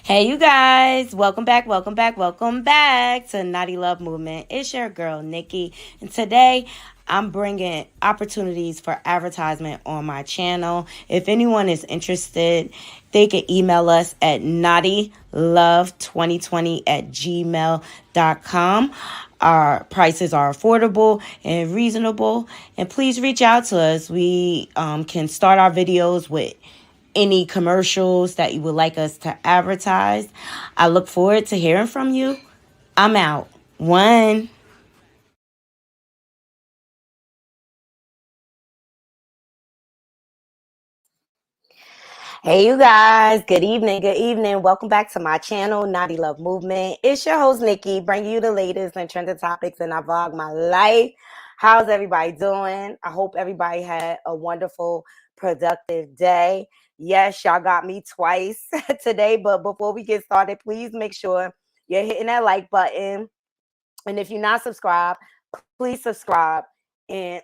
Hey, you guys, welcome back to Naughty Love Movement. It's your girl, Nikki, and today I'm bringing opportunities for advertisement on my channel. If anyone is interested, they can email us at knottylove2020 at gmail.com. Our prices are affordable and reasonable, and please reach out to us. We can start our videos with any commercials that you would like us to advertise. I look forward to hearing from you. I'm out. One. Hey, you guys. Good evening. Good evening. Welcome back to my channel, Naughty Love Movement. It's your host, Nikki, bringing you the latest and trending topics, and I vlog my life. How's everybody doing? I hope everybody had a wonderful, productive day. Yes, y'all got me twice today, but before we get started, please make sure you're hitting that like button. And if you're not subscribed, please subscribe and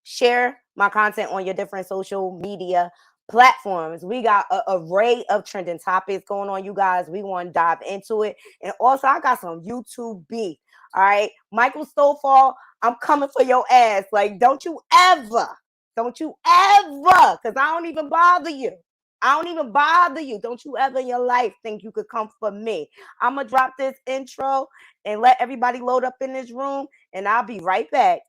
share my content on your different social media platforms. We got an array of trending topics going on, you guys. We want to dive into it. And also, I got some YouTube beef. All right. Michael Stofall, I'm coming for your ass. Like, don't you ever, because I don't even bother you. I don't even bother you. Don't you ever in your life think you could come for me. I'm going to drop this intro and let everybody load up in this room, and I'll be right back.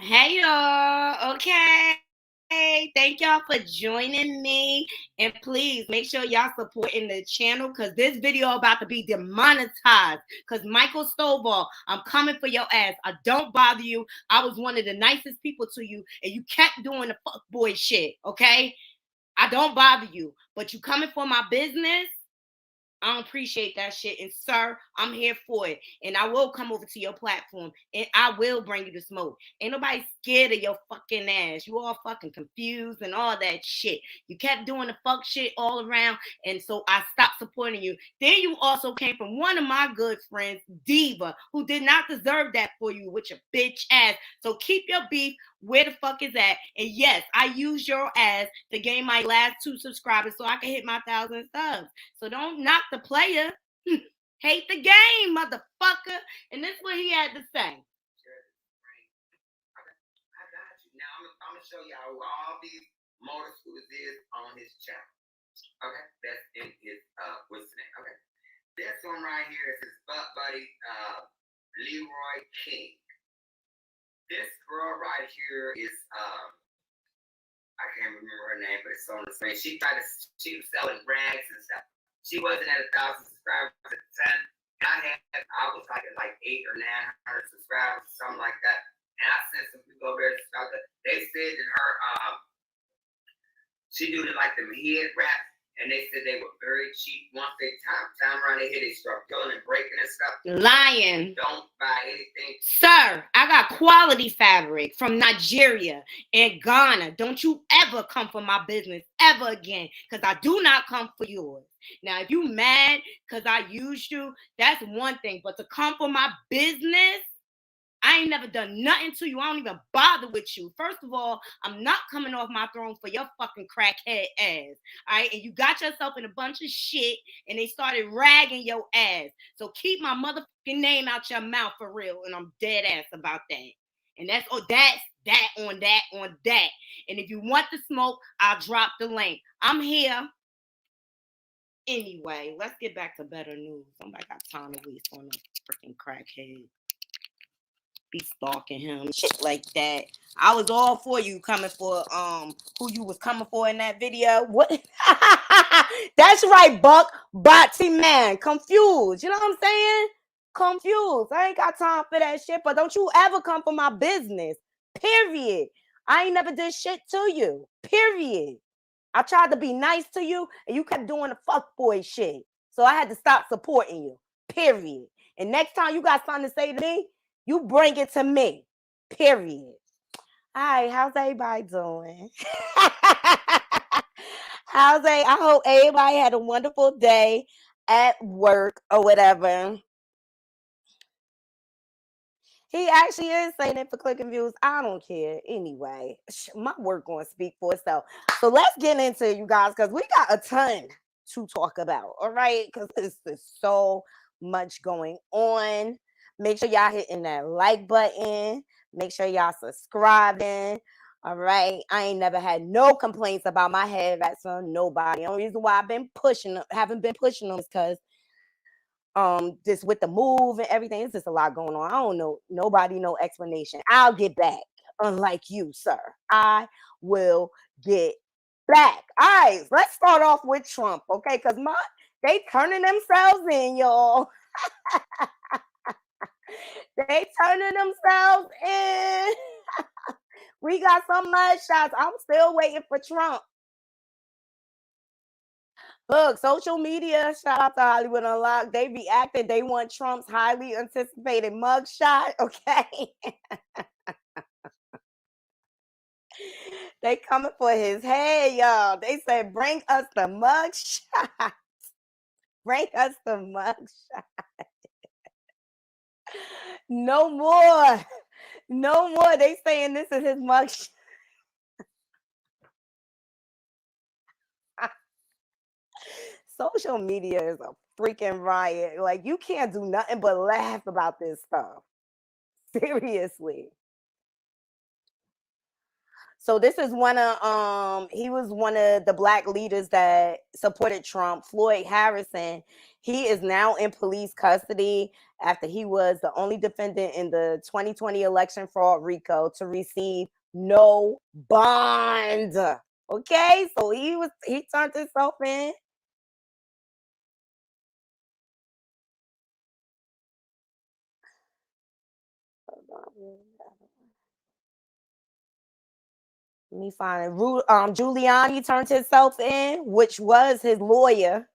Hey y'all. Okay. Thank y'all for joining me. And please make sure y'all supporting the channel because this video about to be demonetized. Because Michael Stovall, I'm coming for your ass. I don't bother you. I was one of the nicest people to you, and you kept doing the fuck boy shit. Okay. I don't bother you. But you coming for my business? I don't appreciate that shit. And sir, I'm here for it. And I will come over to your platform and I will bring you the smoke. Ain't nobody scared of your fucking ass. You all fucking confused and all that shit. You kept doing the fuck shit all around. And so I stopped supporting you. Then you also came from one of my good friends, Diva, who did not deserve that for you with your bitch ass. So keep your beef where the fuck is at. And yes, I used your ass to gain my last 2 subscribers so I can hit my 1,000 subs. So don't knock the player. Hate the game, motherfucker. And this is what he had to say. I got you. Now I'm gonna show y'all who all these motor scooters is on his channel. Okay, that's in his what's the name? Okay, this one right here is his butt buddy, Leroy King. This girl right here is I can't remember her name, but it's on the screen. She was selling rags and stuff. She wasn't at 1,000 subscribers at the time. I was like at like 800 or 900 subscribers, something like that. And I sent some people over there to start that. They said that her she do like the head wraps, and they said they were very cheap. Once they time around they hit, they start pulling and breaking and stuff. Lying. Don't buy anything. Sir, I got quality fabric from Nigeria and Ghana. Don't you ever come for my business ever again, because I do not come for yours. Now, if you mad because I used you, that's one thing. But to come for my business, I ain't never done nothing to you. I don't even bother with you. First of all, I'm not coming off my throne for your fucking crackhead ass. All right. And you got yourself in a bunch of shit and they started ragging your ass. So keep my motherfucking name out your mouth for real. And I'm dead ass about that. And that's that on that on that. And if you want the smoke, I'll drop the link. I'm here. Anyway, let's get back to better news. Somebody got time to waste on a freaking crackhead. be stalking him, shit like that. I was all for you coming for who you was coming for in that video. What? That's right, Buck. Botsy man. Confused. You know what I'm saying? Confused. I ain't got time for that shit. But don't you ever come for my business. Period. I ain't never did shit to you. Period. I tried to be nice to you and you kept doing the fuckboy shit. So I had to stop supporting you. Period. And next time you got something to say to me, you bring it to me. Period. All right, how's everybody doing? I hope everybody had a wonderful day at work or whatever. He actually is saying it for clicking views. I don't care. Anyway, my work going to speak for itself. So let's get into it, you guys, because we got a ton to talk about. All right, because there's so much going on. Make sure y'all hitting that like button. Make sure y'all subscribing. All right. I ain't never had no complaints about my hair that's on nobody. The only reason why haven't been pushing them is because just with the move and everything, it's just a lot going on. I don't know nobody, no explanation. I'll get back, unlike you, sir. I will get back. All right, let's start off with Trump, okay? Because they turning themselves in, y'all. They turning themselves in. We got some mud shots. I'm still waiting for Trump. Look, social media, shout out to Hollywood Unlocked. They reacted. They want Trump's highly anticipated mugshot. Okay. They coming for his head, y'all. They said, bring us the mugshot. Bring us the mugshot. No more. No more. They saying this is his mugshot. Social media is a freaking riot. Like, you can't do nothing but laugh about this stuff. Seriously. So this is he was one of the black leaders that supported Trump, Floyd Harrison. He is now in police custody after he was the only defendant in the 2020 election fraud RICO to receive no bond. Okay, so he turned himself in. Let me find it. Giuliani turned himself in, which was his lawyer.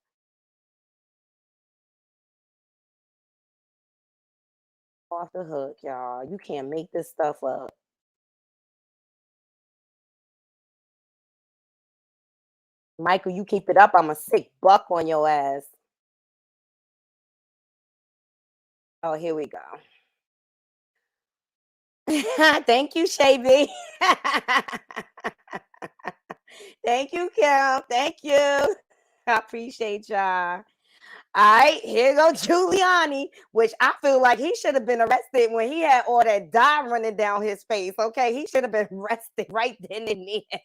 Off the hook, y'all. You can't make this stuff up. Michael, you keep it up. I'm a sick buck on your ass. Oh, here we go. Thank you, Shavy. Thank you, Kim. Thank you. I appreciate y'all. All right, here go Giuliani, which I feel like he should have been arrested when he had all that dye running down his face. Okay, he should have been arrested right then and there.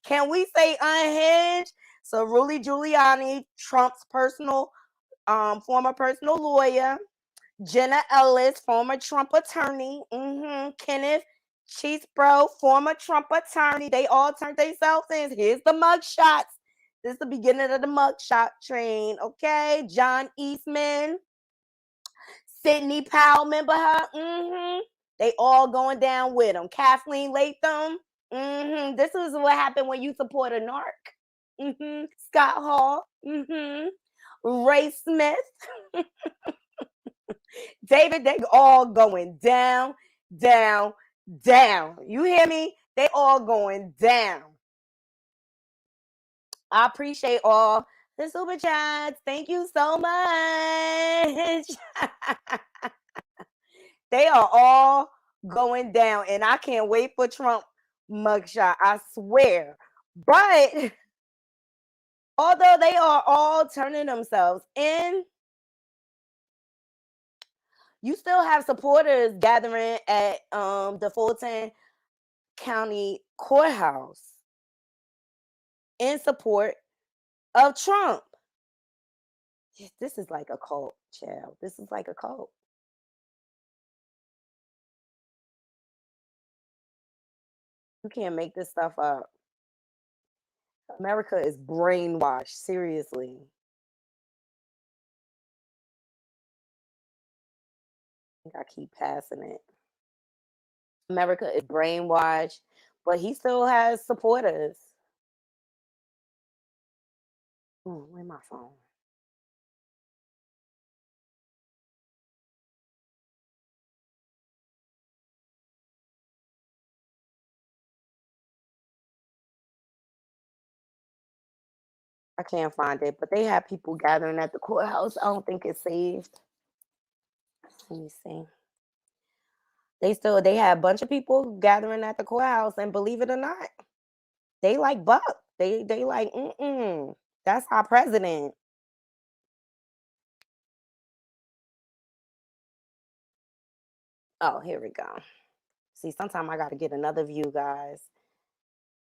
Can we say unhinged? So Rudy Giuliani, Trump's former personal lawyer, Jenna Ellis, former Trump attorney, Kenneth Cheesebro, former Trump attorney. They all turned themselves in. Here's the mug shots. This is the beginning of the mugshot train, okay? John Eastman, Sidney Powell, remember her? They all going down with him. Kathleen Latham, this is what happened when you support a narc. Scott Hall, Ray Smith, David, they all going down, down, down. You hear me? They all going down. I appreciate all the super chats. Thank you so much. They are all going down, and I can't wait for Trump mugshot. I swear. But although they are all turning themselves in, you still have supporters gathering at the Fulton County Courthouse in support of Trump. This is like a cult, child. This is like a cult. You can't make this stuff up. America is brainwashed. Seriously. I think I keep passing it. America is brainwashed, but he still has supporters. Oh, where's my phone? I can't find it, but they have people gathering at the courthouse. I don't think it's saved. Let me see. They had a bunch of people gathering at the courthouse, and believe it or not, they like Buck. They like That's our president. Oh, here we go. See, sometimes I got to get another view, guys,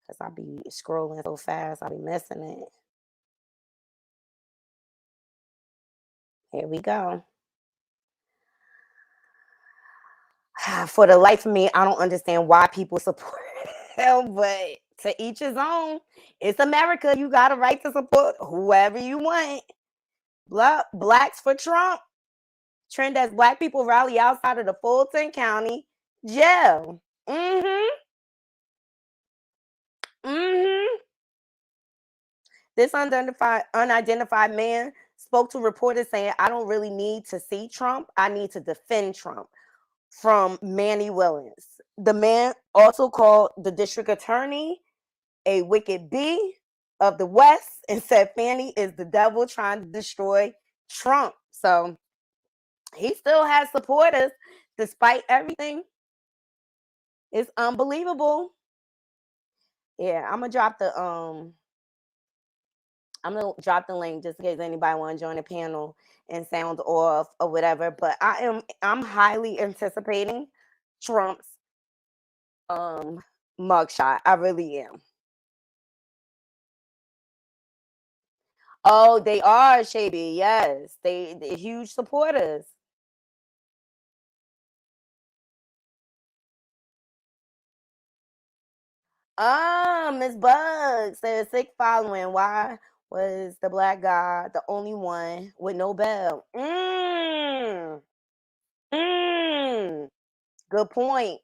because I be scrolling so fast, I be missing it. Here we go. For the life of me, I don't understand why people support him, but to each his own. It's America. You got a right to support whoever you want. Blacks for Trump. Trend as black people rally outside of the Fulton County jail. Mm-hmm. Mm-hmm. This unidentified man spoke to reporters saying, I don't really need to see Trump. I need to defend Trump from Manny Williams. The man also called the district attorney a wicked bee of the West and said Fanny is the devil trying to destroy Trump. So he still has supporters despite everything. It's unbelievable. Yeah, I'm gonna drop the link just in case anybody want to join the panel and sound off or whatever. But I'm highly anticipating Trump's mugshot. I really am. Oh, they are shady. Yes, they're huge supporters. Miss Bug says sick following. Why was the black guy the only one with no bell? Mm. Good point.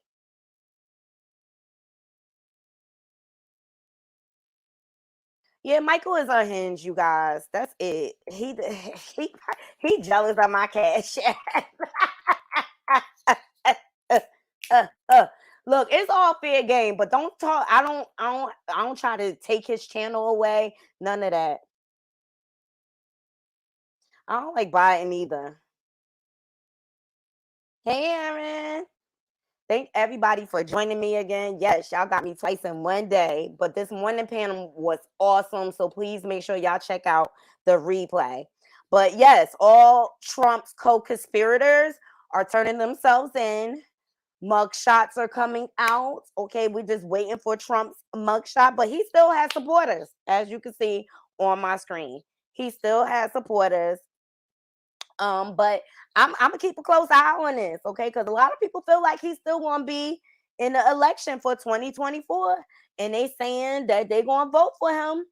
Yeah, Michael is unhinged, you guys. That's it. He he jealous of my cash. uh, uh. Look, it's all fair game, but don't talk. I don't try to take his channel away. None of that. I don't like Biden either. Hey, Aaron. Thank everybody for joining me again. Yes, y'all got me twice in one day, but this morning panel was awesome. So please make sure y'all check out the replay. But yes, all Trump's co-conspirators are turning themselves in. Mug shots are coming out. Okay, we're just waiting for Trump's mug shot, but he still has supporters, as you can see on my screen. He still has supporters. But I'm gonna keep a close eye on this, okay? Because a lot of people feel like he's still gonna be in the election for 2024, and they saying that they're gonna vote for him.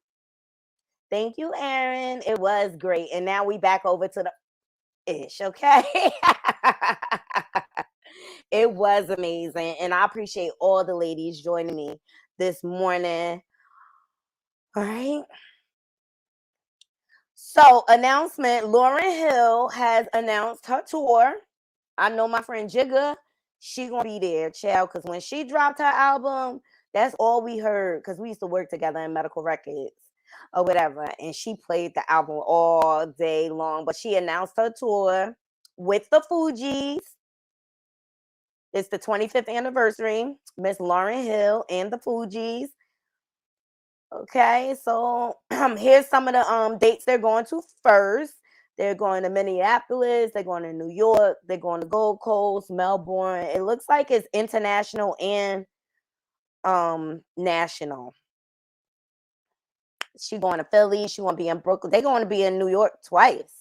Thank you, Aaron. It was great, and now we back over to the ish, okay? It was amazing, and I appreciate all the ladies joining me this morning. All right. So, announcement: Lauren Hill has announced her tour. I know my friend Jigga, she gonna be there, child. Because when she dropped her album, that's all we heard. Because we used to work together in medical records or whatever, and she played the album all day long. But she announced her tour with the Fugees. It's the 25th anniversary. Miss Lauren Hill and the Fugees. Okay, so here's some of the dates they're going to first. They're going to Minneapolis, they're going to New York, they're going to Gold Coast, Melbourne. It looks like it's international and national. She going to Philly, she want to be in Brooklyn. They're going to be in New York twice.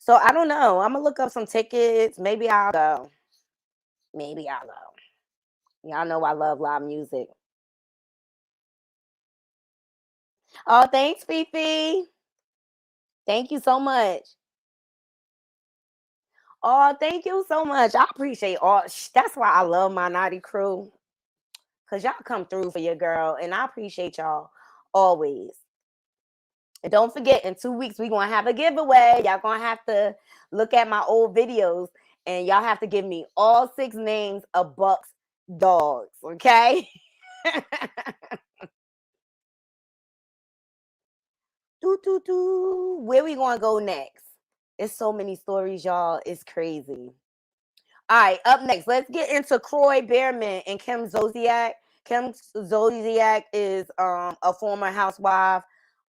So I don't know. I'm gonna look up some tickets. Maybe I'll go. Maybe I'll go. Y'all know I love live music. Oh, thanks, Fifi. Thank you so much. Oh, thank you so much. I appreciate all. That's why I love my naughty crew, cause y'all come through for your girl, and I appreciate y'all always. And don't forget, in 2 weeks we gonna have a giveaway. Y'all gonna have to look at my old videos, and y'all have to give me all 6 names of Buck's dogs. Okay. Where we gonna go next? It's so many stories, y'all. It's crazy. All right, up next, let's get into Croy Bearman and Kim Zolciak. Kim Zolciak is a former housewife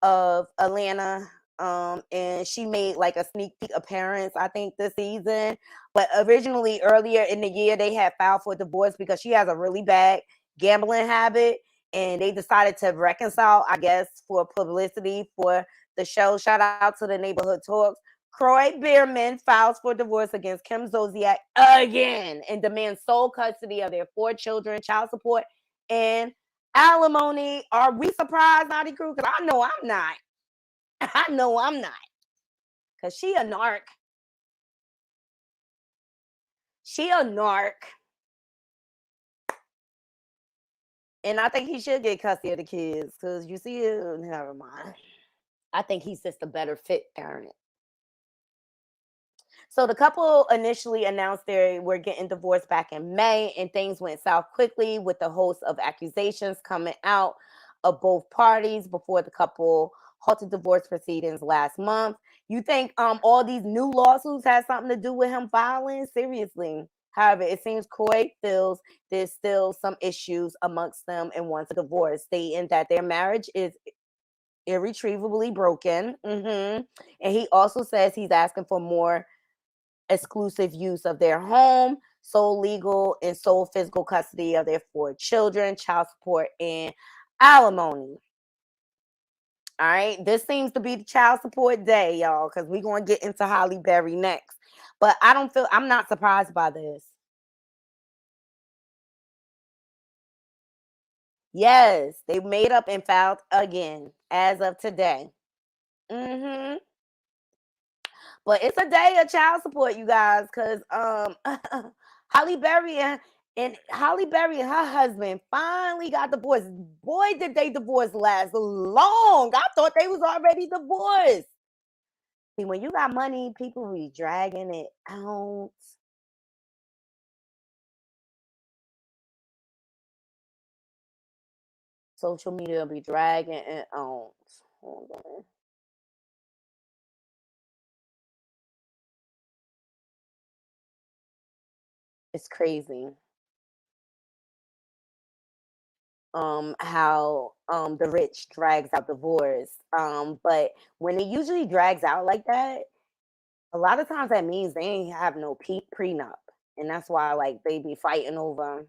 of Atlanta, and she made like a sneak peek appearance, I think, this season. But originally, earlier in the year, they had filed for divorce because she has a really bad gambling habit, and they decided to reconcile, I guess, for publicity for the show. Shout out to the Neighborhood Talks. Croy Bearman files for divorce against Kim Zolciak again and demands sole custody of their 4 children, child support, and alimony. Are we surprised, Naughty Crew? Because I know I'm not. I know I'm not. Because she a narc. She a narc. And I think he should get custody of the kids. Because you see, never mind. I think he's just a better fit parent. So the couple initially announced they were getting divorced back in May, and things went south quickly with the host of accusations coming out of both parties before the couple halted divorce proceedings last month. You think all these new lawsuits had something to do with him filing? Seriously. However, it seems Croy feels there's still some issues amongst them and wants a divorce, stating that their marriage is irretrievably broken. And he also says he's asking for more exclusive use of their home, sole legal and sole physical custody of their 4 children, child support, and alimony. All right, this seems to be the child support day, y'all, because we're going to get into Holly Berry next. But I'm not surprised by this. Yes, they made up and filed again as of today. hmm But it's a day of child support, you guys, because Holly Berry and Holly Berry and her husband finally got divorced. Boy, did they divorce last long. I thought they was already divorced. See, when you got money, people be dragging it out. Social media be dragging it out. Hold on. It's crazy. How the rich drags out divorce. But when it usually drags out like that, a lot of times that means they ain't have no prenup, and that's why like they be fighting over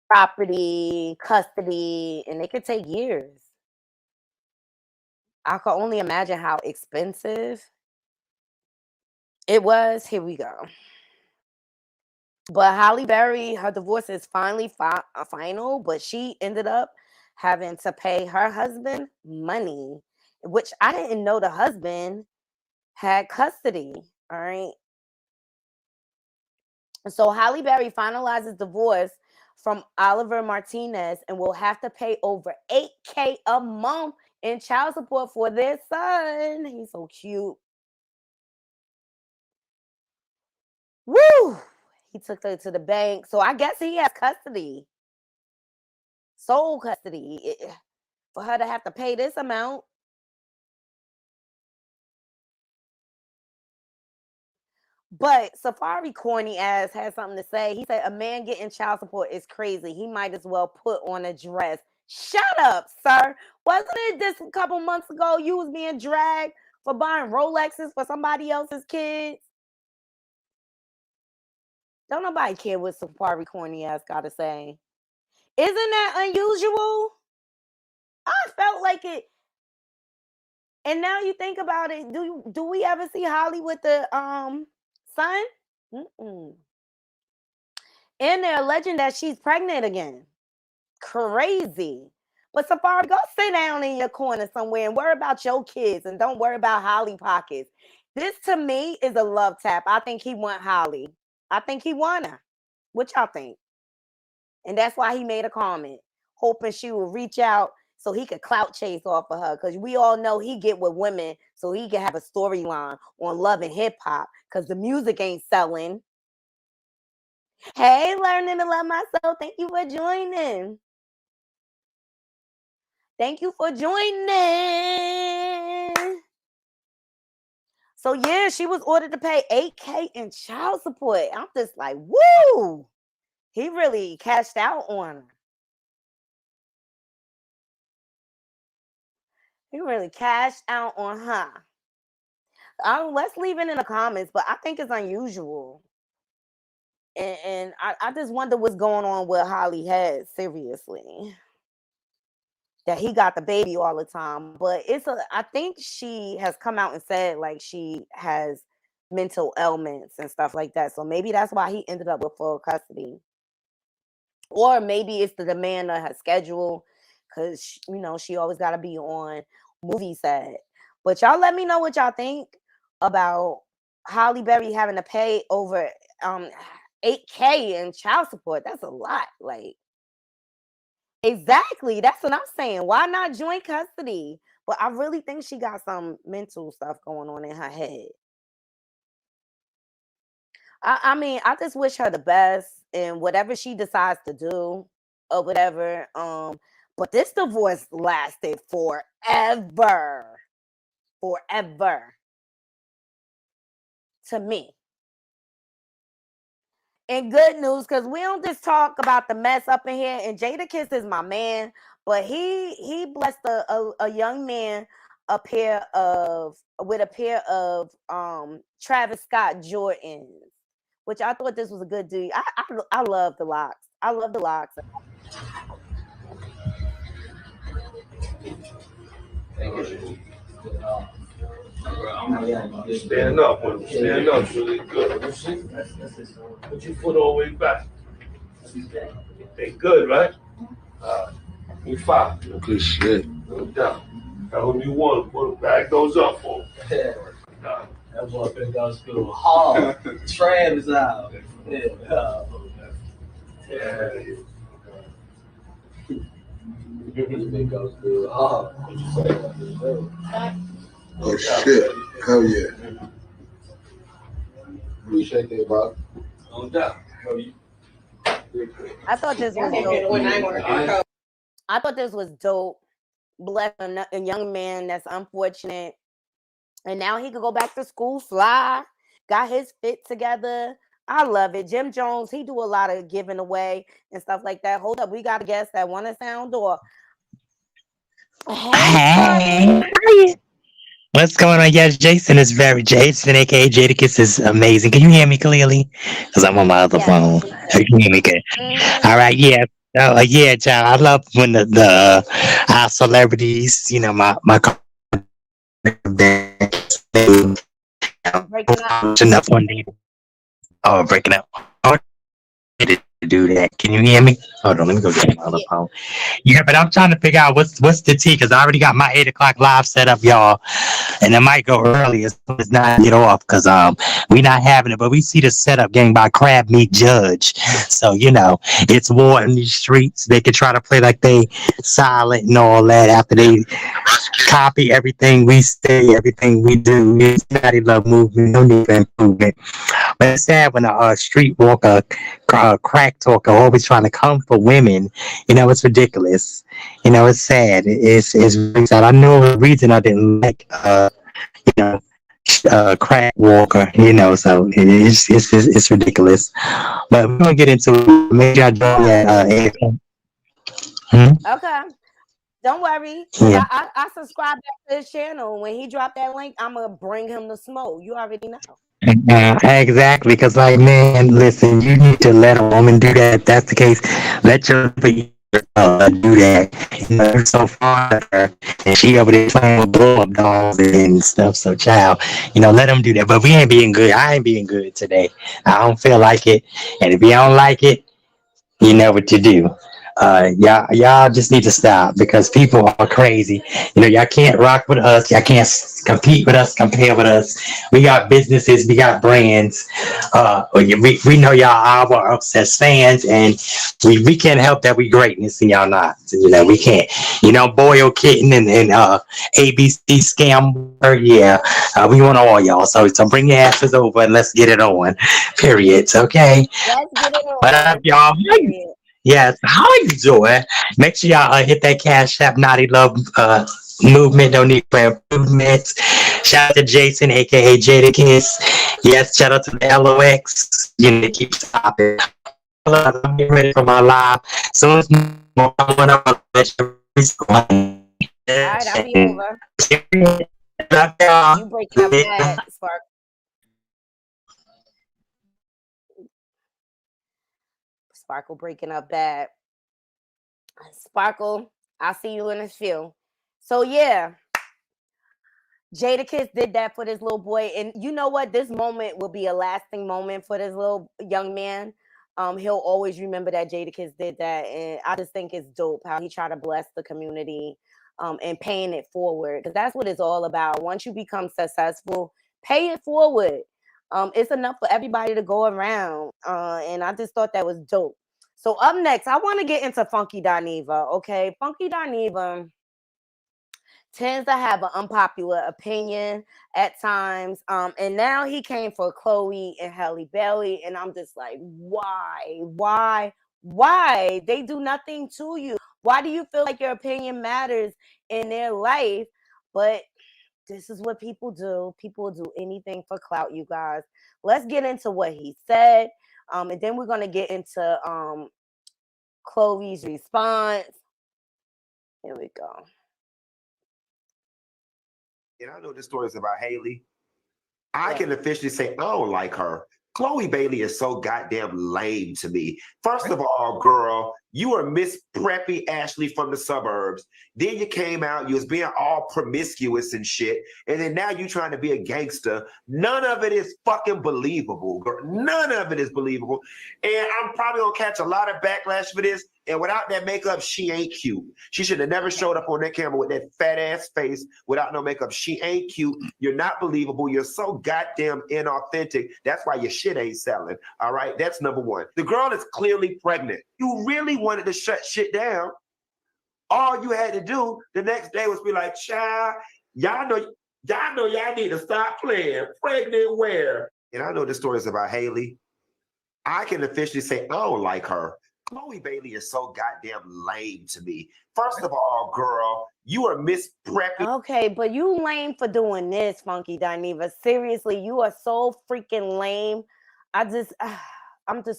property, custody, and it could take years. I can only imagine how expensive it was. Here we go. But Holly Berry, her divorce is finally final, but she ended up having to pay her husband money, which I didn't know the husband had custody. All right. So Halle Berry finalizes divorce from Oliver Martinez and will have to pay over 8K a month in child support for their son. He's so cute. Woo! He took her to the bank. So I guess he has custody, sole custody. For her to have to pay this amount. But Safari corny ass had something to say. He said a man getting child support is crazy. He might as well put on a dress. Shut up, sir. Wasn't it just a couple months ago you was being dragged for buying Rolexes for somebody else's kids? Don't nobody care what Safari corny ass gotta say. Isn't that unusual? I felt like it. And now you think about it, do we ever see Holly with the son? Mm-mm. And they're alleging that she's pregnant again. Crazy. But Safari, go sit down in your corner somewhere and worry about your kids and don't worry about Holly pockets. This to me is a love tap. I think he want Holly. I think he want her. What y'all think? And that's why he made a comment, hoping she will reach out so he could clout chase off of her. Because we all know he get with women so he can have a storyline on Love and Hip Hop because the music ain't selling. Hey, learning to love myself. Thank you for joining. Thank you for joining. So yeah, she was ordered to pay $8K in child support. I'm just like, woo! He really cashed out on her. He really cashed out on her. Let's leave it in the comments, but I think it's unusual. And I just wonder what's going on with Holly Head, seriously. That he got the baby all the time. But I think she has come out and said like she has mental ailments and stuff like that. So maybe that's why he ended up with full custody. Or maybe it's the demand of her schedule because, you know, she always got to be on movie set. But y'all let me know what y'all think about Halle Berry having to pay over $8K in child support. That's a lot. Like, exactly. That's what I'm saying. Why not joint custody? But I really think she got some mental stuff going on in her head. I mean, I just wish her the best in whatever she decides to do or whatever. But this divorce lasted forever. Forever. To me. And good news, because we don't just talk about the mess up in here. And Jadakiss is my man, but he blessed a young man with a pair of Travis Scott Jordans, which I thought this was a good dude. I love the locks. I love the locks. Stand up, stand up, really good. Put your foot all the way back. They good, right? We five. Good shit. No doubt. However you want, bag those up for him. That boy finna go to school hard. Travis out. Yeah. Finna go to school hard. Oh shit. Hell yeah. Appreciate that, bro. No doubt. I thought this was dope. I thought this was dope. Bless a young man that's unfortunate. And now he could go back to school, fly, got his fit together. I love it. Jim Jones, he do a lot of giving away and stuff like that. Hold up, we got a guest that want to sound or Hey. What's going on? Yes, Jason, Jason, aka Jadakiss, is amazing. Can you hear me clearly? Because I'm on my other phone. You can hear me good. All right, yeah. Yeah, child. I love when our celebrities, you know, my breaking up. enough one day. Oh, breaking up. Oh, to do that. Can you hear me? Hold on, let me go get my other phone. Yeah, but I'm trying to figure out what's the tea because I already got my 8 o'clock live set up, y'all, and it might go early as soon as 9 get off because we not having it, but we see the setup gang by Crab Meat Judge, so you know it's war in these streets. They could try to play like they silent and all that after they copy everything we say, everything we do. It's Knotty Love Movement, no need for improvement. But it's sad when a street walker, crack talker, always trying to come for women. You know, it's ridiculous. You know, it's sad. It's really sad. I know the reason I didn't like, you know, crack walker. You know, so it's ridiculous. But we're gonna get into it. Maybe I join that. Okay. Don't worry. Yeah. I subscribe to his channel. When he dropped that link, I'm gonna bring him the smoke. You already know. Exactly, because like man, listen, you need to let a woman do that. If that's the case, let your do that. You know, they're so fond of her, and she over there playing with blow up dolls and stuff. So, child, you know, let them do that. But we ain't being good. I ain't being good today. I don't feel like it, and if you don't like it, you know what to do. Y'all just need to stop because people are crazy. You know, y'all can't rock with us. Y'all can't compete with us, compare with us. We got businesses, we got brands. We know y'all are our obsessed fans, and we can't help that we greatness and y'all not. You know, we can't. You know, Boyle Kitten and ABC Scam. Yeah, we want all y'all. So bring your asses over and let's get it on. Period. Okay. Let's get it What up, on. y'all? Period. Yes, how you doing? Make sure y'all hit that Cash App Naughty Love movement. Don't need for improvements. Shout out to Jason, aka Jadakiss. Yes, shout out to the LOX. You need to keep stopping. I'm getting ready for my live. Soon as more coming up, I'll let you respond. All right, I'll be over. Love y'all. You breaking up bad, Spark. Sparkle breaking up bad. Sparkle, I'll see you in a few. So yeah, Jadakiss did that for this little boy, and you know what? This moment will be a lasting moment for this little young man. He'll always remember that Jadakiss did that, and I just think it's dope how he tried to bless the community, and paying it forward because that's what it's all about. Once you become successful, pay it forward. It's enough for everybody to go around, and I just thought that was dope. So up next, I want to get into Funky Dineva. Okay, Funky Dineva tends to have an unpopular opinion at times. And now he came for Chloe and Halle Bailey, and I'm just like, why? They do nothing to you. Why do you feel like your opinion matters in their life? But this is what people do. People do anything for clout, you guys. Let's get into what he said. And then we're gonna get into Chloe's response. Here we go. And I know this story is about Haley. I can officially say I don't like her. Chloe Bailey is so goddamn lame to me. First of all, girl, you are Miss Preppy Ashley from the suburbs. Then you came out, you was being all promiscuous and shit. And then now you trying to be a gangster. None of it is fucking believable, girl. None of it is believable. And I'm probably gonna catch a lot of backlash for this. And without that makeup, she ain't cute. She should have never showed up on that camera with that fat ass face without no makeup. She ain't cute. You're not believable. You're so goddamn inauthentic. That's why your shit ain't selling. All right, that's number one. The girl is clearly pregnant. You really wanted to shut shit down. All you had to do the next day was be like, child, y'all know y'all need to stop playing. Pregnant where? And I know this story is about Haley. I can officially say I don't like her. Chloe Bailey is so goddamn lame to me. First of all, girl, you are Miss Preppy. Okay, but you lame for doing this, Funky Dineva. Seriously, you are so freaking lame. I'm just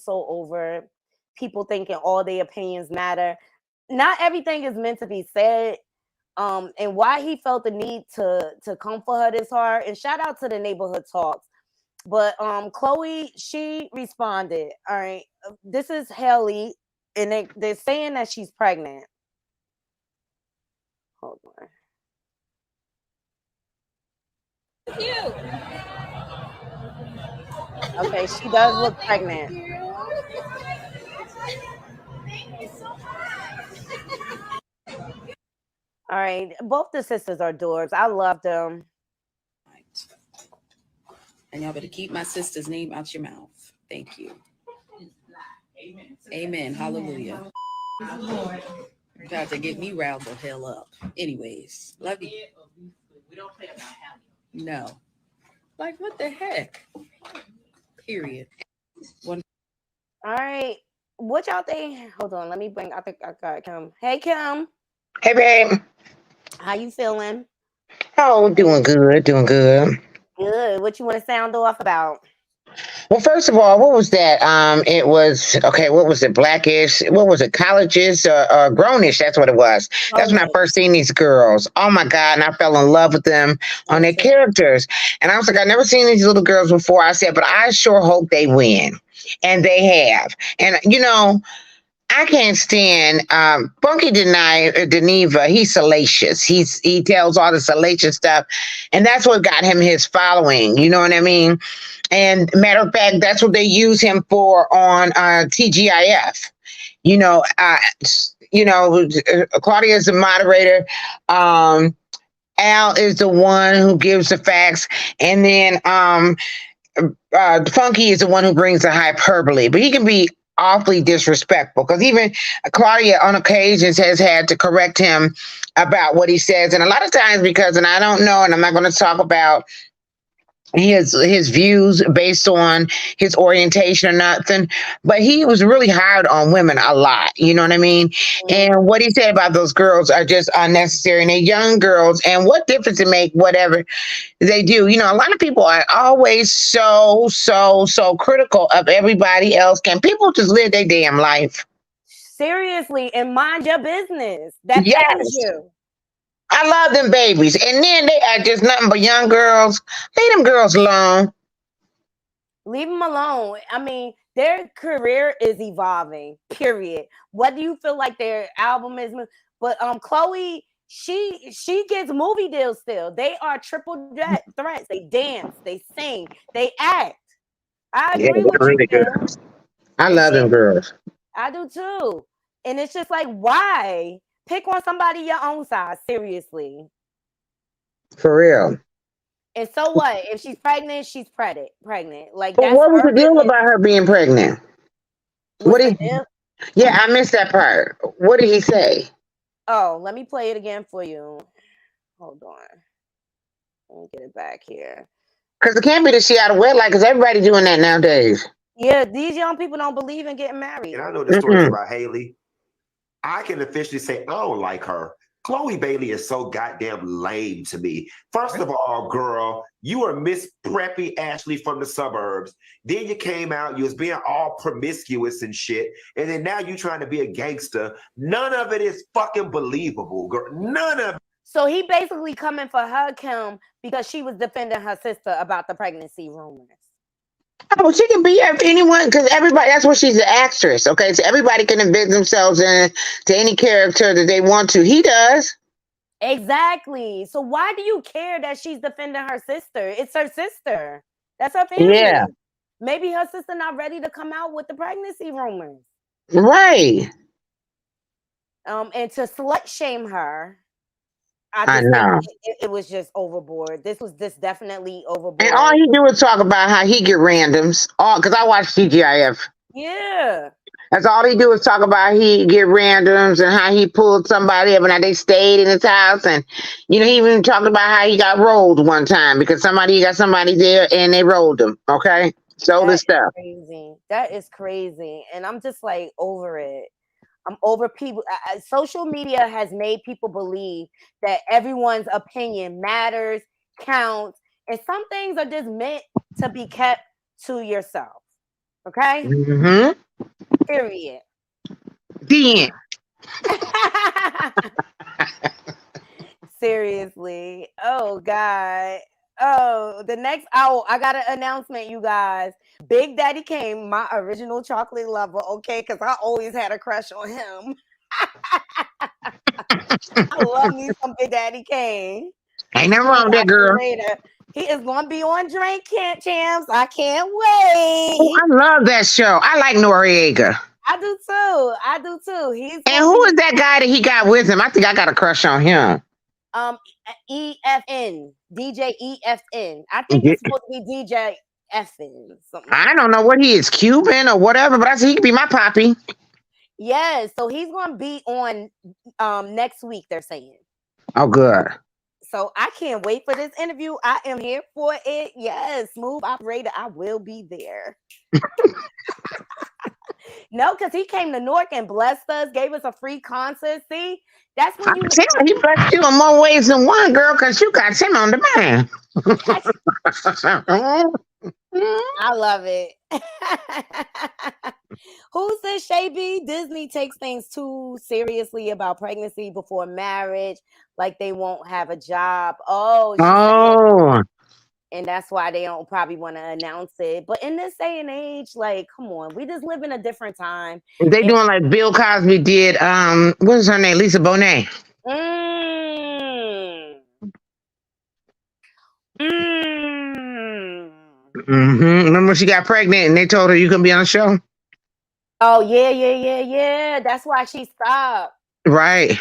so over people thinking all their opinions matter. Not everything is meant to be said. And why he felt the need to come for her this hard. And shout out to the neighborhood talks. But Chloe, she responded. All right, this is Haley, and they're saying that she's pregnant. Hold on. You. Okay, she does look pregnant. Thank you so much. All right, both the sisters are doors. I love them. And y'all better keep my sister's name out your mouth. Thank you. Amen. Amen. Hallelujah. You got to get me riled the hell up. Anyways, love you. We don't play about Hallie. No. Like, what the heck? Period. All right. What y'all think? Hold on. Let me bring. I think I got Kim. Hey, Kim. Hey, babe. How you feeling? Oh, doing good, doing good. Good. What you want to sound off about? Well, first of all, what was that? It was okay. What was it? Blackish. What was it? Colleges or grownish? That's what it was. That's when I first seen these girls. Oh my god! And I fell in love with them on their characters. And I was like, I never seen these little girls before. I said, but I sure hope they win, and they have. And you know, I can't stand Funky Dineva. He's salacious. He tells all the salacious stuff, and that's what got him his following. You know what I mean? And matter of fact, that's what they use him for on TGIF. You know, Claudia is the moderator. Al is the one who gives the facts, and then Funky is the one who brings the hyperbole. But he can be awfully disrespectful because even Claudia on occasions has had to correct him about what he says, and a lot of times because, and I don't know, and I'm not going to talk about his views based on his orientation or nothing, but he was really hard on women a lot. You know what I mean? And what he said about those girls are just unnecessary, and they're young girls. And what difference it make? Whatever they do, you know, a lot of people are always so critical of everybody else. Can people just live their damn life? Seriously, and mind your business. That pays Yes. you. I love them babies, and then they are just nothing but young girls. Leave them girls alone. Leave them alone. I mean, their career is evolving. Period. What do you feel like their album is? But Chloe, she gets movie deals still. They are triple threats. They dance, they sing, they act. I agree with really you. good. I love them girls. I do too. And it's just like, why? Pick on somebody your own size, seriously. For real. And so what? If she's pregnant, she's pregnant. Like, but that's what was her the deal business. about her being pregnant? What's the deal? Yeah, I missed that part. What did he say? Oh, let me play it again for you. Hold on. Let me get it back here. Because it can't be that she out of wedlock, because everybody doing that nowadays. Yeah, these young people don't believe in getting married. And I know the stories about Haley. I can officially say I don't like her. Chloe Bailey is so goddamn lame to me. First of all, girl, you are Miss Preppy Ashley from the suburbs. Then you came out, you was being all promiscuous and shit. And then now you trying to be a gangster. None of it is fucking believable, girl. None of it. So he basically coming for her, Kim, because she was defending her sister about the pregnancy rumors. Oh, she can be anyone, because everybody, that's what she's an actress. Okay, so everybody can invent themselves into any character that they want to. He does. Exactly. So why do you care that she's defending her sister? It's her sister. That's her family. Yeah. Maybe her sister not ready to come out with the pregnancy rumors. Right. And to slut shame her, I know. It was just overboard. This was definitely overboard. And all he do is talk about how he get randoms. Because I watch TGIF. Yeah. That's all he do is talk about he get randoms and how he pulled somebody up and how they stayed in his house. And, you know, he even talked about how he got rolled one time because somebody got somebody there and they rolled him. Okay. So this stuff. Crazy. That is crazy. And I'm just like over it. I'm over people. Social media has made people believe that everyone's opinion matters, counts, and some things are just meant to be kept to yourself. Okay? Mm-hmm. Period. The end. Seriously. Oh, God. Oh, the next hour, I got an announcement, you guys. Big Daddy Kane, my original chocolate lover, okay? Because I always had a crush on him. I love me some Big Daddy Kane. Ain't nothing wrong with that girl. He is going to be on Drink Champs. I can't wait. Oh, I love that show. I like Noriega. I do too. And who is that guy that he got with him? I think I got a crush on him. EFN, DJ EFN. I think it's supposed to be DJ FN. I don't know what he is, Cuban or whatever, but I said he could be my poppy. Yes, so he's going to be on next week, they're saying. Oh, good. So I can't wait for this interview. I am here for it. Yes, smooth operator. I will be there. No, because he came to Newark and blessed us, gave us a free concert. See, that's when you. He blessed you in more ways than one, girl, because you got him on demand. I love it. Who says Shay B? Disney takes things too seriously about pregnancy before marriage, like they won't have a job. Oh. and that's why they don't probably want to announce it. But in this day and age, like, come on, we just live in a different time. They doing like Bill Cosby did. What is her name? Lisa Bonet. Remember she got pregnant and they told her you can be on the show? Oh, yeah. That's why she stopped. Right.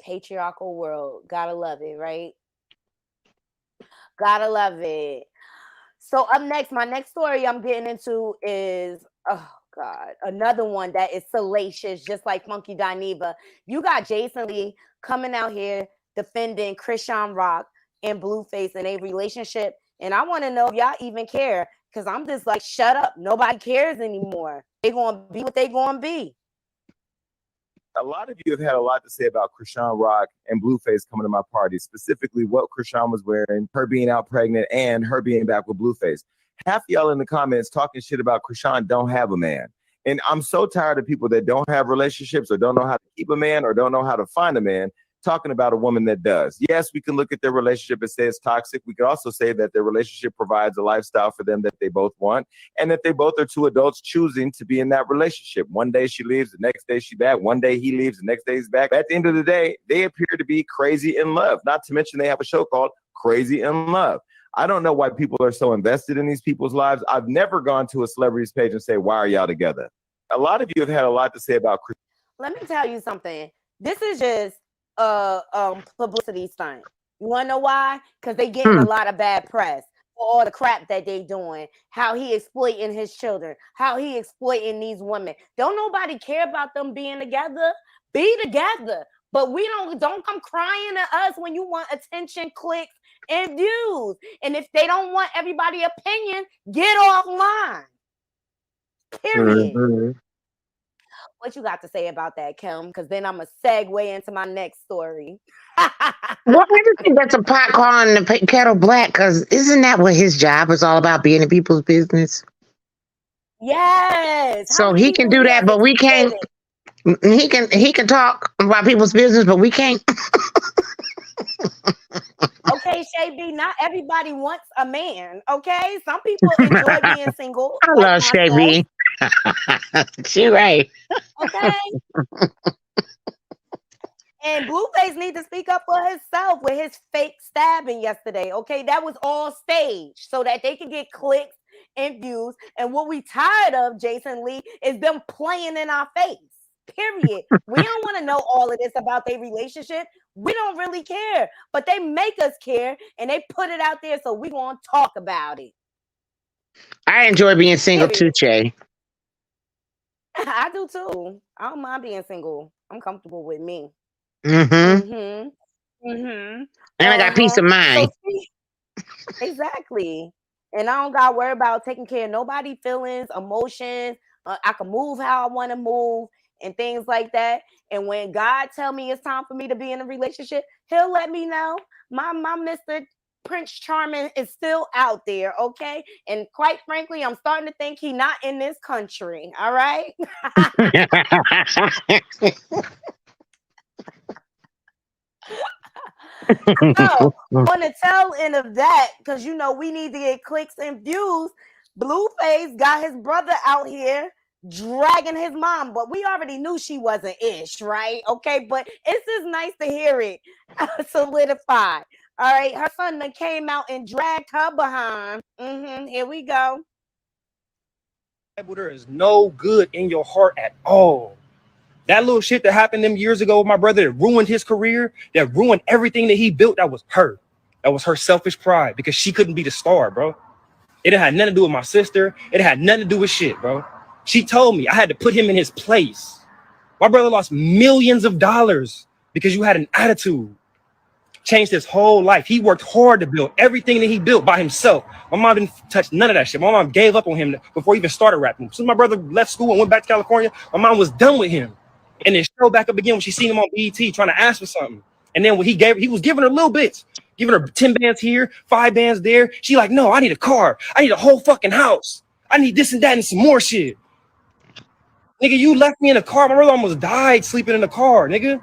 Patriarchal world. Gotta love it, right? Gotta love it. So up next, my next story I'm getting into is, oh God, another one that is salacious, just like Funky Dineva. You got Jason Lee coming out here defending Chrisean Rock and Blueface in a relationship. And I want to know if y'all even care, because I'm just like, shut up. Nobody cares anymore. They're going to be what they're going to be. A lot of you have had a lot to say about Chrisean Rock and Blueface coming to my party, specifically what Chrisean was wearing, her being out pregnant, and her being back with Blueface. Half of y'all in the comments talking shit about Chrisean don't have a man. And I'm so tired of people that don't have relationships or don't know how to keep a man or don't know how to find a man talking about a woman that does. Yes, we can look at their relationship and say it's toxic. We could also say that their relationship provides a lifestyle for them that they both want and that they both are two adults choosing to be in that relationship. One day she leaves, the next day she's back. One day he leaves, the next day he's back. At the end of the day, they appear to be crazy in love. Not to mention they have a show called Crazy in Love. I don't know why people are so invested in these people's lives. I've never gone to a celebrity's page and say, why are y'all together? A lot of you have had a lot to say about Chris. Let me tell you something. This is just publicity stunt. You want to know why? Because they getting a lot of bad press for all the crap that they doing, how he exploiting his children, how he exploiting these women. Don't nobody care about them being together. Be together. But we don't come crying to us when you want attention, clicks, and views. And if they don't want everybody's opinion, get offline. Period. What you got to say about that, Kim? Because then I'm going to segue into my next story. Well, I just think that's a pot calling the kettle black, because isn't that what his job is all about, being in people's business? Yes. So he can do that, but we can't. He can talk about people's business, but we can't. Okay, Shay B, not everybody wants a man, okay? Some people enjoy being single. I love Shay B. She right. Okay. And Blueface needs to speak up for himself with his fake stabbing yesterday, okay? That was all staged so that they could get clicks and views. And what we tired of, Jason Lee, is them playing in our face. Period. We don't want to know all of this about their relationship. We don't really care, but they make us care and they put it out there, so we want to talk about it. I enjoy being single too, Che. I do too. I don't mind being single. I'm comfortable with me. And I got peace of mind. Exactly. And I don't got to worry about taking care of nobody's feelings, emotions. I can move how I want to move and things like that. And when God tell me it's time for me to be in a relationship, he'll let me know. My Mr. Prince Charming is still out there, okay? And quite frankly, I'm starting to think he's not in this country, all right? So, on the tail end of that, because you know we need to get clicks and views, Blueface got his brother out here dragging his mom, but we already knew she wasn't ish, right? Okay, but it's just nice to hear it solidified. All right, her son then came out and dragged her behind. Here we go. There is no good in your heart at all. That little shit that happened them years ago with my brother that ruined his career, that ruined everything that he built, that was her. That was her selfish pride because she couldn't be the star, bro. It had nothing to do with my sister. It had nothing to do with shit, bro. She told me I had to put him in his place. My brother lost millions of dollars because you had an attitude. Changed his whole life. He worked hard to build everything that he built by himself. My mom didn't touch none of that shit. My mom gave up on him before he even started rapping. As soon as my brother left school and went back to California, my mom was done with him. And then showed back up again when she seen him on BET trying to ask for something. And then when he was giving her little bits, giving her 10 bands here, 5 bands there. She like, no, I need a car. I need a whole fucking house. I need this and that and some more shit. Nigga, you left me in a car. My brother almost died sleeping in a car, nigga.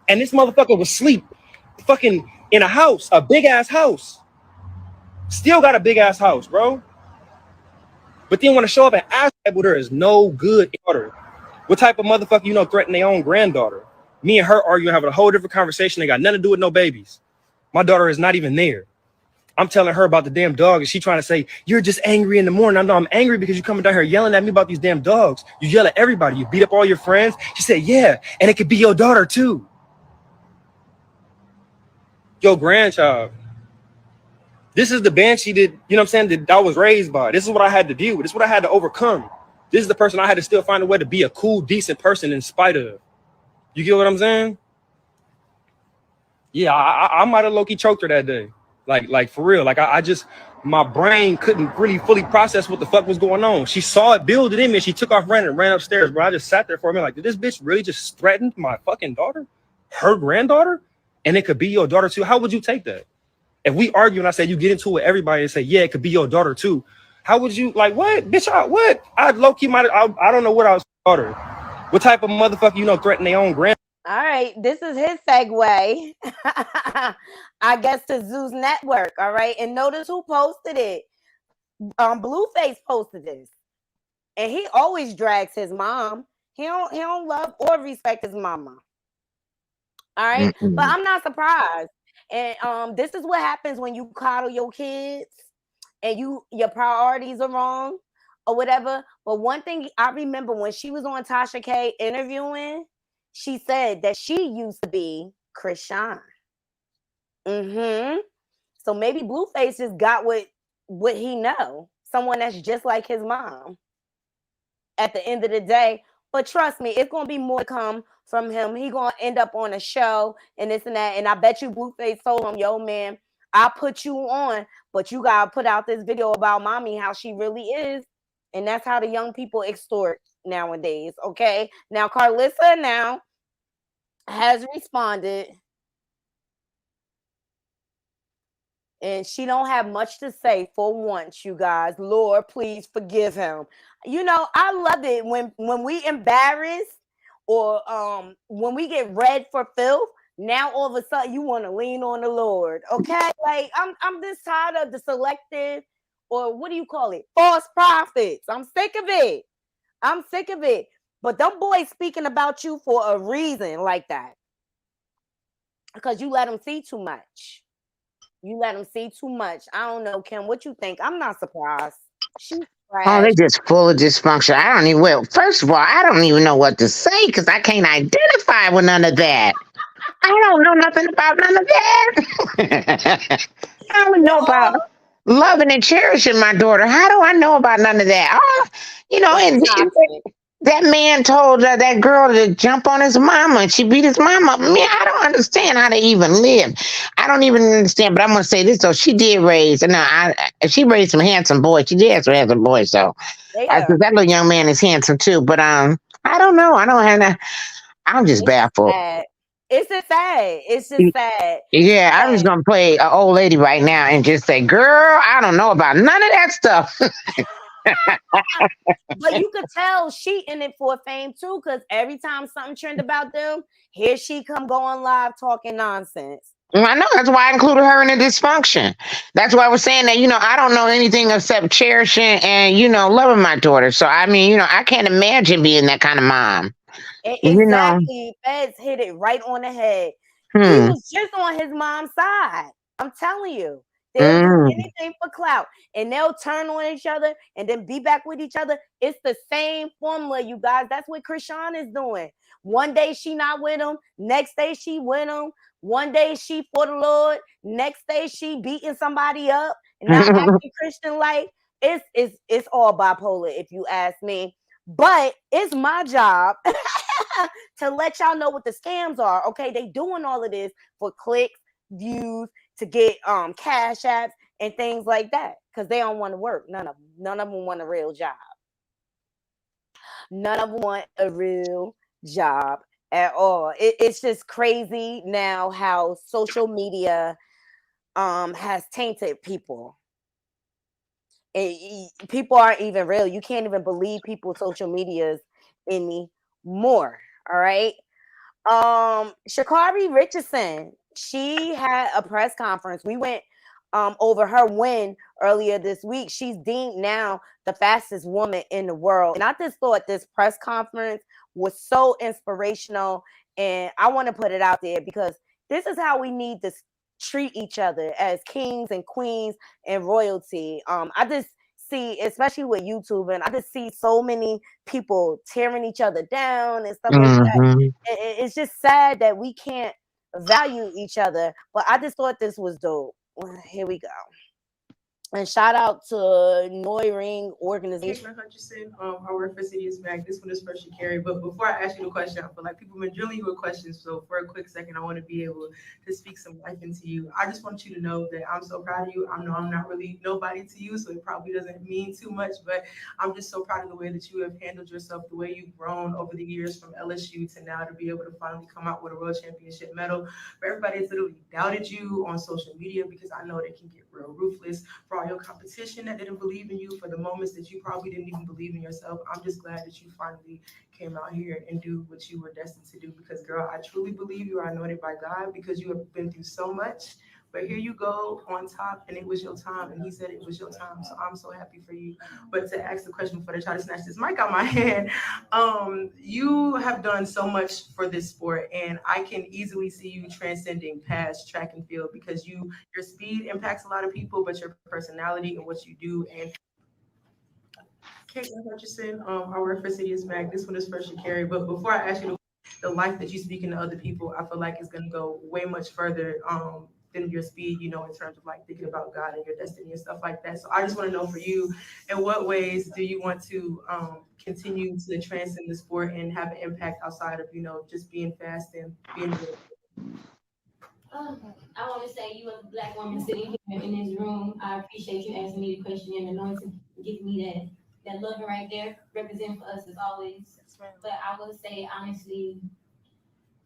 And this motherfucker was asleep fucking in a house, a big ass house. Still got a big ass house, bro. But then want to show up and ask with her is no good daughter. What type of motherfucker you know threaten their own granddaughter? Me and her arguing, having a whole different conversation. They got nothing to do with no babies. My daughter is not even there. I'm telling her about the damn dog, and she trying to say, you're just angry in the morning. I know I'm angry because you coming down here yelling at me about these damn dogs. You yell at everybody. You beat up all your friends. She said, yeah, and it could be your daughter too. Your grandchild. This is the banshee that, you know what I'm saying, that I was raised by. This is what I had to deal with. This is what I had to overcome. This is the person I had to still find a way to be a cool, decent person in spite of. You get what I'm saying? Yeah, I might have low-key choked her that day. Like for real. Like I just, my brain couldn't really fully process what the fuck was going on. She saw it, build it in me, and she took off running and ran upstairs, bro. I just sat there for a minute like, did this bitch really just threaten my fucking daughter? Her granddaughter? And it could be your daughter too? How would you take that? If we argue and I said you get into it with everybody and say, yeah, it could be your daughter too, how would you, like, what? Bitch, what? I'd low-key I don't know what I was daughter. What type of motherfucker you know threaten their own grand? All right, this is his segue, I guess, to Zeus Network. All right, and notice who posted it. Blueface posted this, and he always drags his mom. He don't love or respect his mama. All right, but I'm not surprised. And this is what happens when you coddle your kids, and your priorities are wrong or whatever. But one thing I remember when she was on Tasha K interviewing, she said that she used to be Krishan. So maybe Blueface just got what he know. Someone that's just like his mom at the end of the day. But trust me, it's going to be more to come from him. He going to end up on a show and this and that. And I bet you Blueface told him, yo, man, I'll put you on, but you got to put out this video about mommy, how she really is. And that's how the young people extort nowadays, okay? Now, Carlissa now has responded, and she don't have much to say for once, you guys. Lord, please forgive him. You know, I love it when we embarrass or when we get read for filth. Now all of a sudden you want to lean on the Lord, okay? Like I'm just tired of the selective, or what do you call it? False prophets. I'm sick of it. I'm sick of it. But them boys speaking about you for a reason like that. Because you let them see too much. You let them see too much. I don't know, Kim. What you think? I'm not surprised. She's Oh, trash. they're just full of dysfunction. I don't even, well, first of all, I don't even know what to say because I can't identify with none of that. I don't know nothing about none of that. I only know about loving and cherishing my daughter. How do I know about none of that? Oh, you know, and that man told that girl to jump on his mama and she beat his mama. Man, I don't understand how they even live. I don't even understand, but I'm going to say this, though. She did raise, she raised some handsome boys. She did have some handsome boys, so. That little young man is handsome, too. But I don't know. I'm just baffled. It's just sad. It's just sad. Yeah, I'm just going to play an old lady right now and just say, girl, I don't know about none of that stuff. But you could tell she in it for fame too, because every time something trend about them, here she come going live talking nonsense. I know. That's why I included her in the dysfunction. That's why I was saying that, I don't know anything except cherishing and, loving my daughter. So, I mean, I can't imagine being that kind of mom. Exactly. Feds hit it right on the head. He was just on his mom's side. I'm telling you. They'll do anything for clout, and they'll turn on each other and then be back with each other. It's the same formula, you guys. That's what Krishan is doing. One day she not with him, next day she with him. One day she for the Lord, next day she beating somebody up and not acting Christian like. It's all bipolar, if you ask me. But it's my job to let y'all know what the scams are. Okay, they doing all of this for clicks, views, to get cash apps and things like that, because they don't want to work. None of them want a real job. None of them want a real job at all. It's just crazy now how social media has tainted people. People aren't even real. You can't even believe people's social medias anymore. All right. Sha'Carri Richardson, she had a press conference. We went over her win earlier this week. She's deemed now the fastest woman in the world. And I just thought this press conference was so inspirational. And I want to put it out there because this is how we need to treat each other as kings and queens and royalty. I just see, especially with YouTube, and I just see so many people tearing each other down and stuff like that. It's just sad that we can't value each other. But I just thought this was dope. Here we go. And shout out to Noiring Organization. Hutchinson, I work for City of Smack. This one is for Shakari. But before I ask you the question, I feel like people have been drilling you with questions. So for a quick second, I want to be able to speak some life into you. I just want you to know that I'm so proud of you. I know I'm not really nobody to you, so it probably doesn't mean too much, but I'm just so proud of the way that you have handled yourself, the way you've grown over the years from LSU to now to be able to finally come out with a world championship medal. For everybody that's literally doubted you on social media, because I know they can get real ruthless, for all your competition that didn't believe in you, for the moments that you probably didn't even believe in yourself. I'm just glad that you finally came out here and do what you were destined to do, because girl, I truly believe you are anointed by God, because you have been through so much, but here you go on top, and it was your time, and he said it was your time, so I'm so happy for you. But to ask the question before they try to snatch this mic out my hand, you have done so much for this sport, and I can easily see you transcending past track and field, because your speed impacts a lot of people, but your personality and what you do. And Caitlin Hutchinson, I work for City of Smack. This one is for Shakari. But before I ask you the life that you speak into other people, I feel like it's going to go way much further than your speed, you know, in terms of like thinking about God and your destiny and stuff like that. So I just want to know for you, in what ways do you want to continue to transcend the sport and have an impact outside of, you know, just being fast and being good? I want to say, you as a Black woman sitting here in this room, I appreciate you asking me the question and anointing, give me that love right there, representing for us as always. But I will say honestly,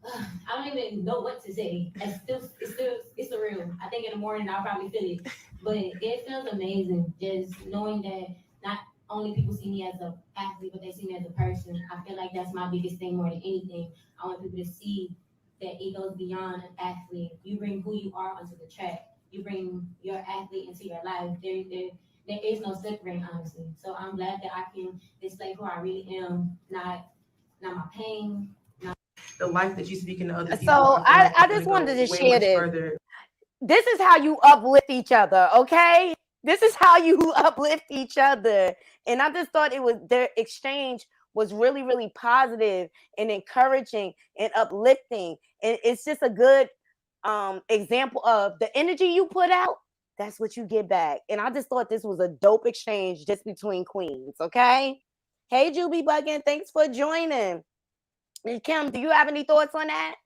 I don't even know what to say. It's surreal. I think in the morning I'll probably feel it, but it feels amazing just knowing that not only people see me as an athlete, but they see me as a person. I feel like that's my biggest thing more than anything. I want people to see that it goes beyond an athlete. You bring who you are onto the track. You bring your athlete into your life. There is no separating, honestly. So I'm glad that I can display who I really am, not my pain. The life that you speak into other people. So I just wanted to share this. Further. This is how you uplift each other, okay? This is how you uplift each other. And I just thought their exchange was really, really positive and encouraging and uplifting. And it's just a good example of the energy you put out, that's what you get back. And I just thought this was a dope exchange just between queens, okay? Hey, Juby Buggin, thanks for joining. And Kim, do you have any thoughts on that?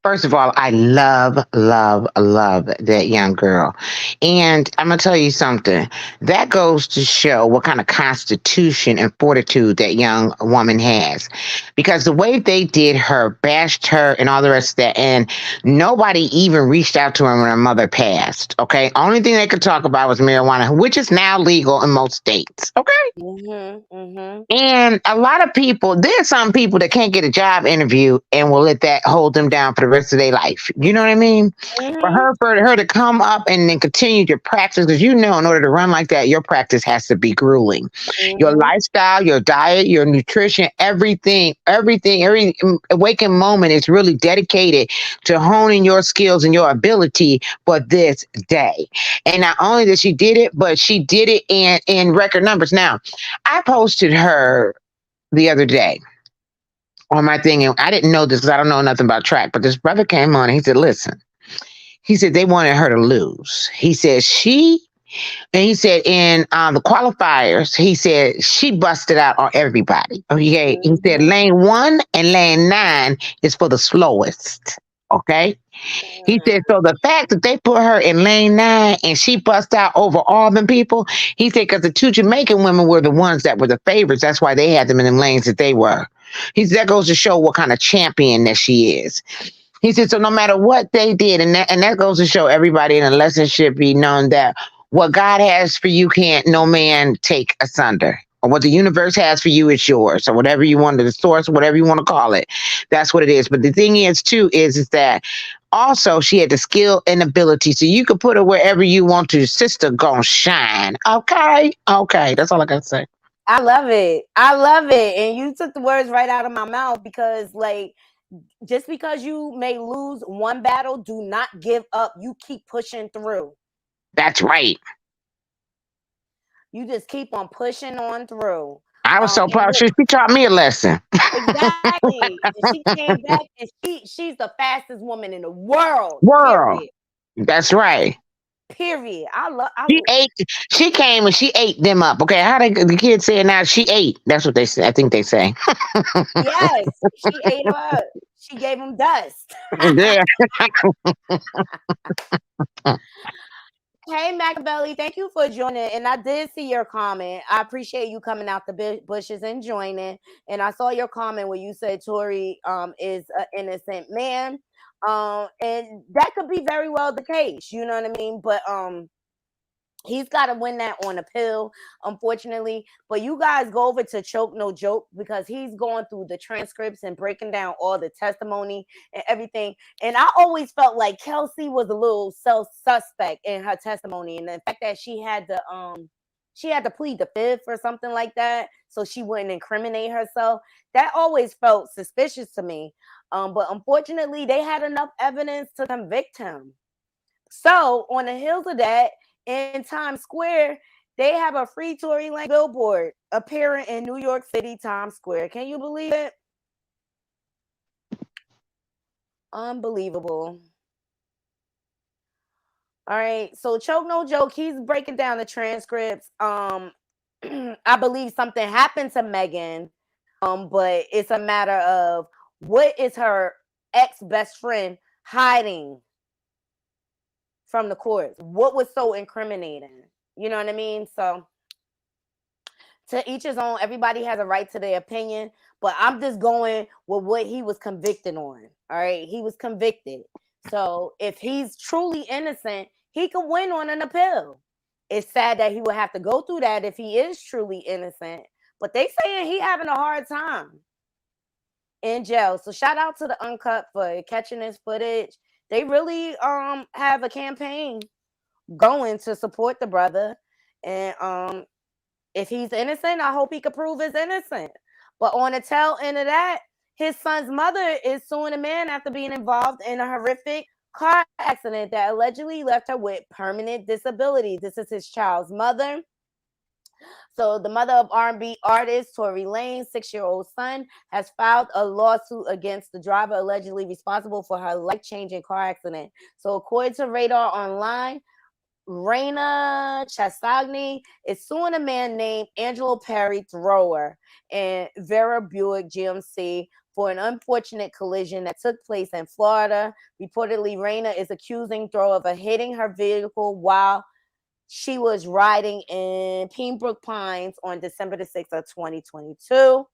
First of all, I love that young girl. And I'm going to tell you something. That goes to show what kind of constitution and fortitude that young woman has. Because the way they did her, bashed her, and all the rest of that, and nobody even reached out to her when her mother passed, okay? Only thing they could talk about was marijuana, which is now legal in most states, okay? And a lot of people, there's some people that can't get a job interview and will let that hold them down for the rest of their life. You know what I mean? For her to come up and then continue to practice, because you know, in order to run like that, your practice has to be grueling. Your lifestyle, your diet, your nutrition, every waking moment is really dedicated to honing your skills and your ability for this day. And not only that she did it, but she did it in record numbers. Now, I posted her the other day on my thing, and I didn't know this because I don't know nothing about track, but this brother came on and he said, listen, he said they wanted her to lose. He said in the qualifiers, he said she busted out on everybody. Okay. He said lane 1 and lane 9 is for the slowest. Okay. He said, so the fact that they put her in lane 9 and she bust out over all them people, he said, because the two Jamaican women were the ones that were the favorites. That's why they had them in them lanes that they were. He said, that goes to show what kind of champion that she is. He said, so no matter what they did, and that goes to show everybody, and a lesson should be known that what God has for you can't no man take asunder. or what the universe has for you is yours, or whatever you want, the source, whatever you want to call it. That's what it is. But the thing is, too, is that also she had the skill and ability, so you could put her wherever you want to. Sister gonna shine. Okay, okay. That's all I gotta say. I love it. I love it. And you took the words right out of my mouth because, like, just because you may lose one battle, do not give up. You keep pushing through. That's right. You just keep on pushing on through. I was so proud. She taught me a lesson. Exactly. And she came back and she's the fastest woman in the world. Period. That's right. Period. She came and she ate them up. Okay, how the kids say it now? She ate. That's what they say. I think they say. Yes, she ate them up. She gave them dust. Yeah. Hey, Machiavelli, thank you for joining. And I did see your comment. I appreciate you coming out the bushes and joining. And I saw your comment where you said Tory is an innocent man. And that could be very well the case. You know what I mean? But he's got to win that on appeal, unfortunately. But you guys go over to Choke No Joke because he's going through the transcripts and breaking down all the testimony and everything. And I always felt like Kelsey was a little suspect in her testimony, and the fact that she had to plead the fifth or something like that, so she wouldn't incriminate herself. That always felt suspicious to me. But unfortunately, they had enough evidence to convict him. So on the heels of that, in Times Square, they have a free Tory Lanez billboard appearing in New York City, Times Square. Can you believe it? Unbelievable. All right. So Choke No Joke, he's breaking down the transcripts. I believe something happened to Megan, but it's a matter of what is her ex-best friend hiding from the courts? What was so incriminating? You know what I mean? So to each his own. Everybody has a right to their opinion, but I'm just going with what he was convicted on. All right, he was convicted. So if he's truly innocent, he can win on an appeal. It's sad that he would have to go through that if he is truly innocent, but they saying he having a hard time in jail. So shout out to the Uncut for catching this footage. They really have a campaign going to support the brother. And if he's innocent, I hope he can prove he's innocent. But on the tail end of that, his son's mother is suing a man after being involved in a horrific car accident that allegedly left her with permanent disability. This is his child's mother. So the mother of R&B artist Tory Lanez 6-year-old son has filed a lawsuit against the driver allegedly responsible for her life-changing car accident. So according to Radar Online, Raina Chasagni is suing a man named Angelo Perry Thrower and Vera Buick GMC for an unfortunate collision that took place in Florida. Reportedly, Raina is accusing Thrower of hitting her vehicle while she was riding in Pembroke Pines on December the 6th of 2022.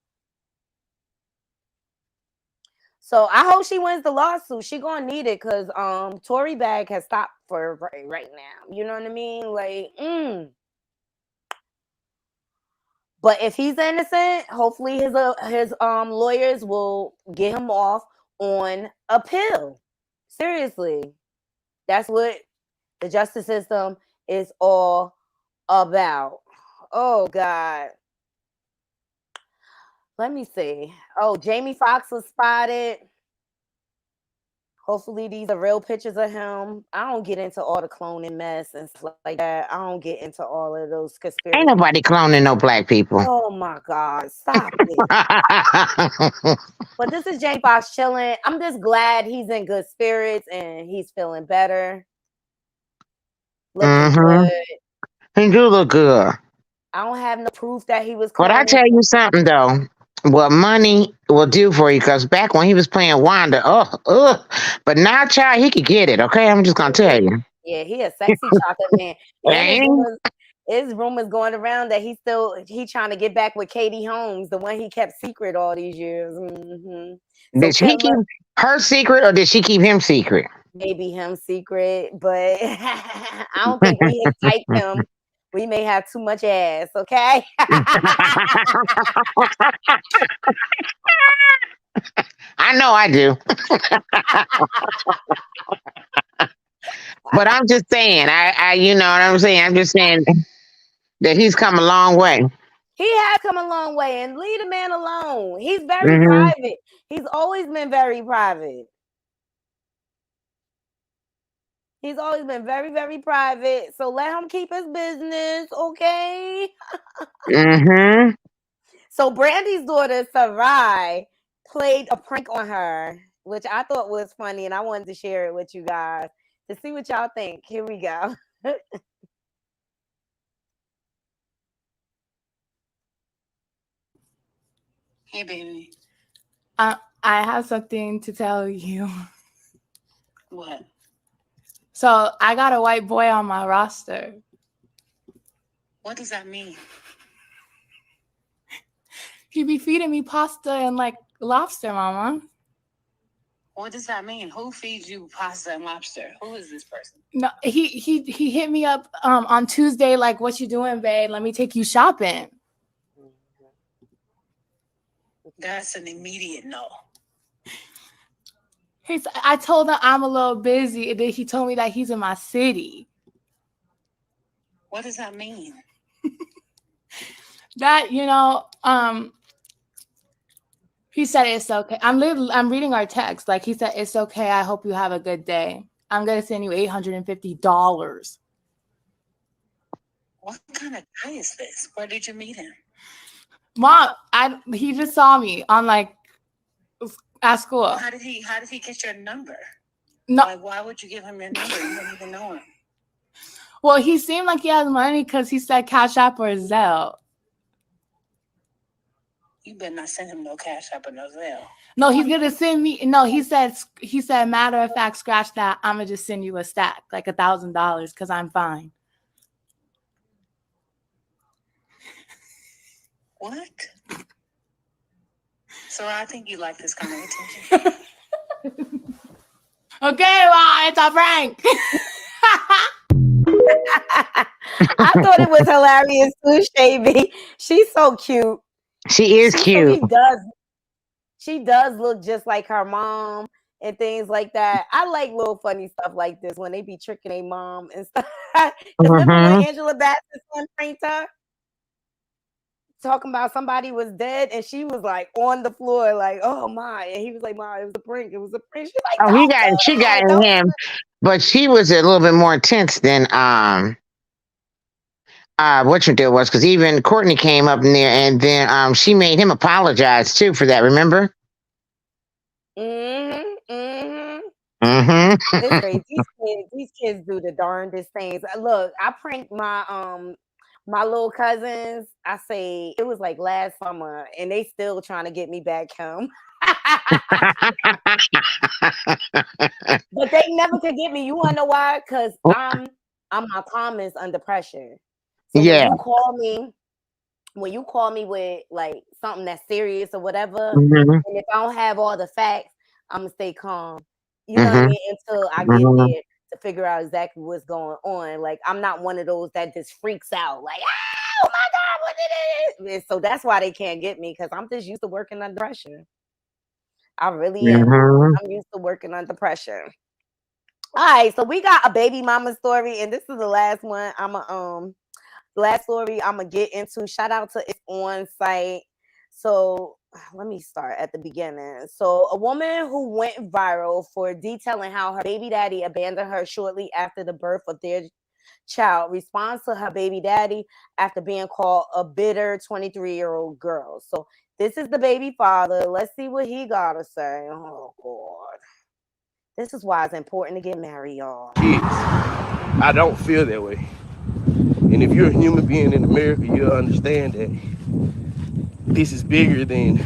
So I hope she wins the lawsuit. She gonna need it because Tory bag has stopped for right now. You know what I mean? Like, But if he's innocent, hopefully his lawyers will get him off on appeal. Seriously, that's what the justice system is all about. Oh God. Let me see. Oh, Jamie Foxx was spotted. Hopefully these are real pictures of him. I don't get into all the cloning mess and stuff like that. I don't get into all of those conspiracy. Ain't nobody cloning no black people. Oh my God, stop it. But this is Jamie Foxx chilling. I'm just glad he's in good spirits and he's feeling better. Looking good. He do look good. I don't have no proof that he was cloning. But I tell you something though, what money will do for you, because back when he was playing Wanda, but now, child, he could get it. Okay, I'm just gonna tell you. Yeah, he a sexy chocolate man. And his rumors going around that he trying to get back with Katie Holmes, the one he kept secret all these years. Did he keep her secret or did she keep him secret? Maybe him secret, but I don't think we typed him. we may have too much ass, okay? I know I do. But I'm just saying, you know what I'm saying? I'm just saying that he's come a long way. He has come a long way, and leave the man alone. He's very Mhm. private. He's always been very private. He's always been very, very private. So let him keep his business, okay? Mm-hmm. So Brandy's daughter, Sarai, played a prank on her, which I thought was funny, and I wanted to share it with you guys to see what y'all think. Here we go. Hey, baby. I have something to tell you. What? So I got a white boy on my roster. What does that mean? He be feeding me pasta and like lobster, mama. What does that mean? Who feeds you pasta and lobster? Who is this person? No, he hit me up on Tuesday, like, what you doing, babe? Let me take you shopping. That's an immediate no. I told him I'm a little busy, and then he told me that he's in my city. What does that mean? That, you know, he said it's okay. I'm reading our text. Like, he said, it's okay. I hope you have a good day. I'm going to send you $850. What kind of guy is this? Where did you meet him? Mom, he just saw me on, like, at school. Well, how did he get your number? No. Like, why would you give him your number? You don't even know him. Well, he seemed like he has money because he said Cash App or Zelle. You better not send him no Cash App or no Zelle. No, he's gonna send me. No, he said matter of fact, scratch that. I'm gonna just send you a stack, like $1,000, because I'm fine. What? So I think you like this kind of attention. Okay, well, it's a prank. I thought it was hilarious too, Shavy. She's so cute. She is cute. She does look just like her mom and things like that. I like little funny stuff like this when they be tricking their mom and stuff. Remember when Angela Bassett's son pranked her? Talking about somebody was dead, and she was like on the floor, like, oh my, and he was like, "Ma, it was a prank. It was a prank." She's like, Oh, she got in him, but she was a little bit more intense than what your deal was, because even Courtney came up in there, and then she made him apologize too for that. Remember? It's crazy. These kids do the darndest things. Look, I pranked my little cousins. I say it was like last summer, and they still trying to get me back home. But they never could get me. You wanna know why? Because I'm my comments under pressure. So yeah. when you call me with like something that's serious or whatever, Mm-hmm. and if I don't have all the facts, I'm gonna stay calm. You know what I mean? Until I get there to figure out exactly what's going on. Like, I'm not one of those that just freaks out, like, oh my God, what did it is? So that's why they can't get me, because I'm just used to working under pressure. I really am. I'm used to working under pressure. All right, so we got a baby mama story, and this is the last one. Last story I'm gonna get into. Shout out to It's On Site. So let me start at the beginning. So a woman who went viral for detailing how her baby daddy abandoned her shortly after the birth of their child responds to her baby daddy after being called a bitter 23-year-old girl. So this is the baby father. Let's see what he got to say. Oh God. This is why it's important to get married, y'all. Kids, I don't feel that way. And if you're a human being in America, you'll understand that this is bigger than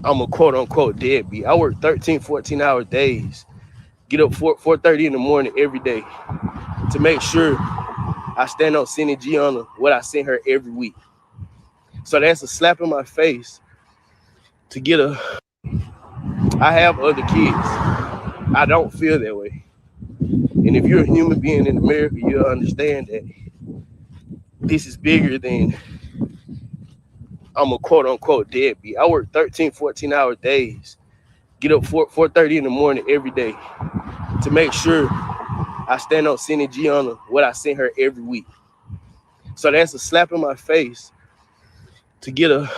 I'm a quote-unquote deadbeat. I work 13, 14-hour days, get up 4:30 in the morning every day to make sure I stand up sending Gianna what I send her every week. So that's a slap in my face to get I have other kids. I don't feel that way. And if you're a human being in America, you'll understand that this is bigger than I'm a quote unquote deadbeat. I work 13, 14-hour days. Get up 4:30 in the morning every day to make sure I stand on sending Gianna what I send her every week. So that's a slap in my face to get a.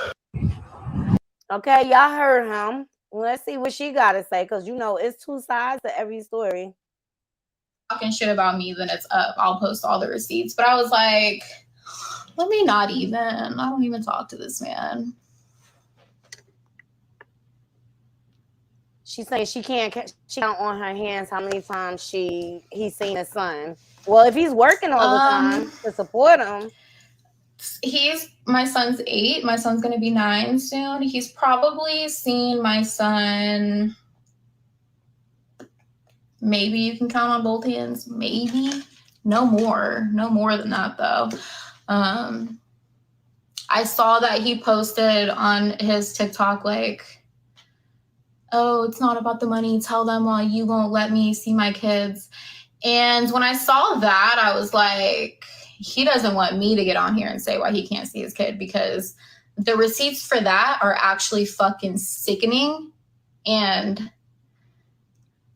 Okay, y'all heard him. Let's see what she got to say, because you know it's two sides to every story. Talking shit about me, then it's up. I'll post all the receipts. But I was like, let me not even. I don't even talk to this man. She's saying she can't count on her hands how many times he's seen his son. Well, if he's working all the time to support him. My son's 8. My son's going to be 9 soon. He's probably seen my son. Maybe you can count on both hands. Maybe. No more than that, though. I saw that he posted on his TikTok, like, oh, it's not about the money. Tell them why you won't let me see my kids. And when I saw that, I was like, he doesn't want me to get on here and say why he can't see his kid, because the receipts for that are actually fucking sickening. And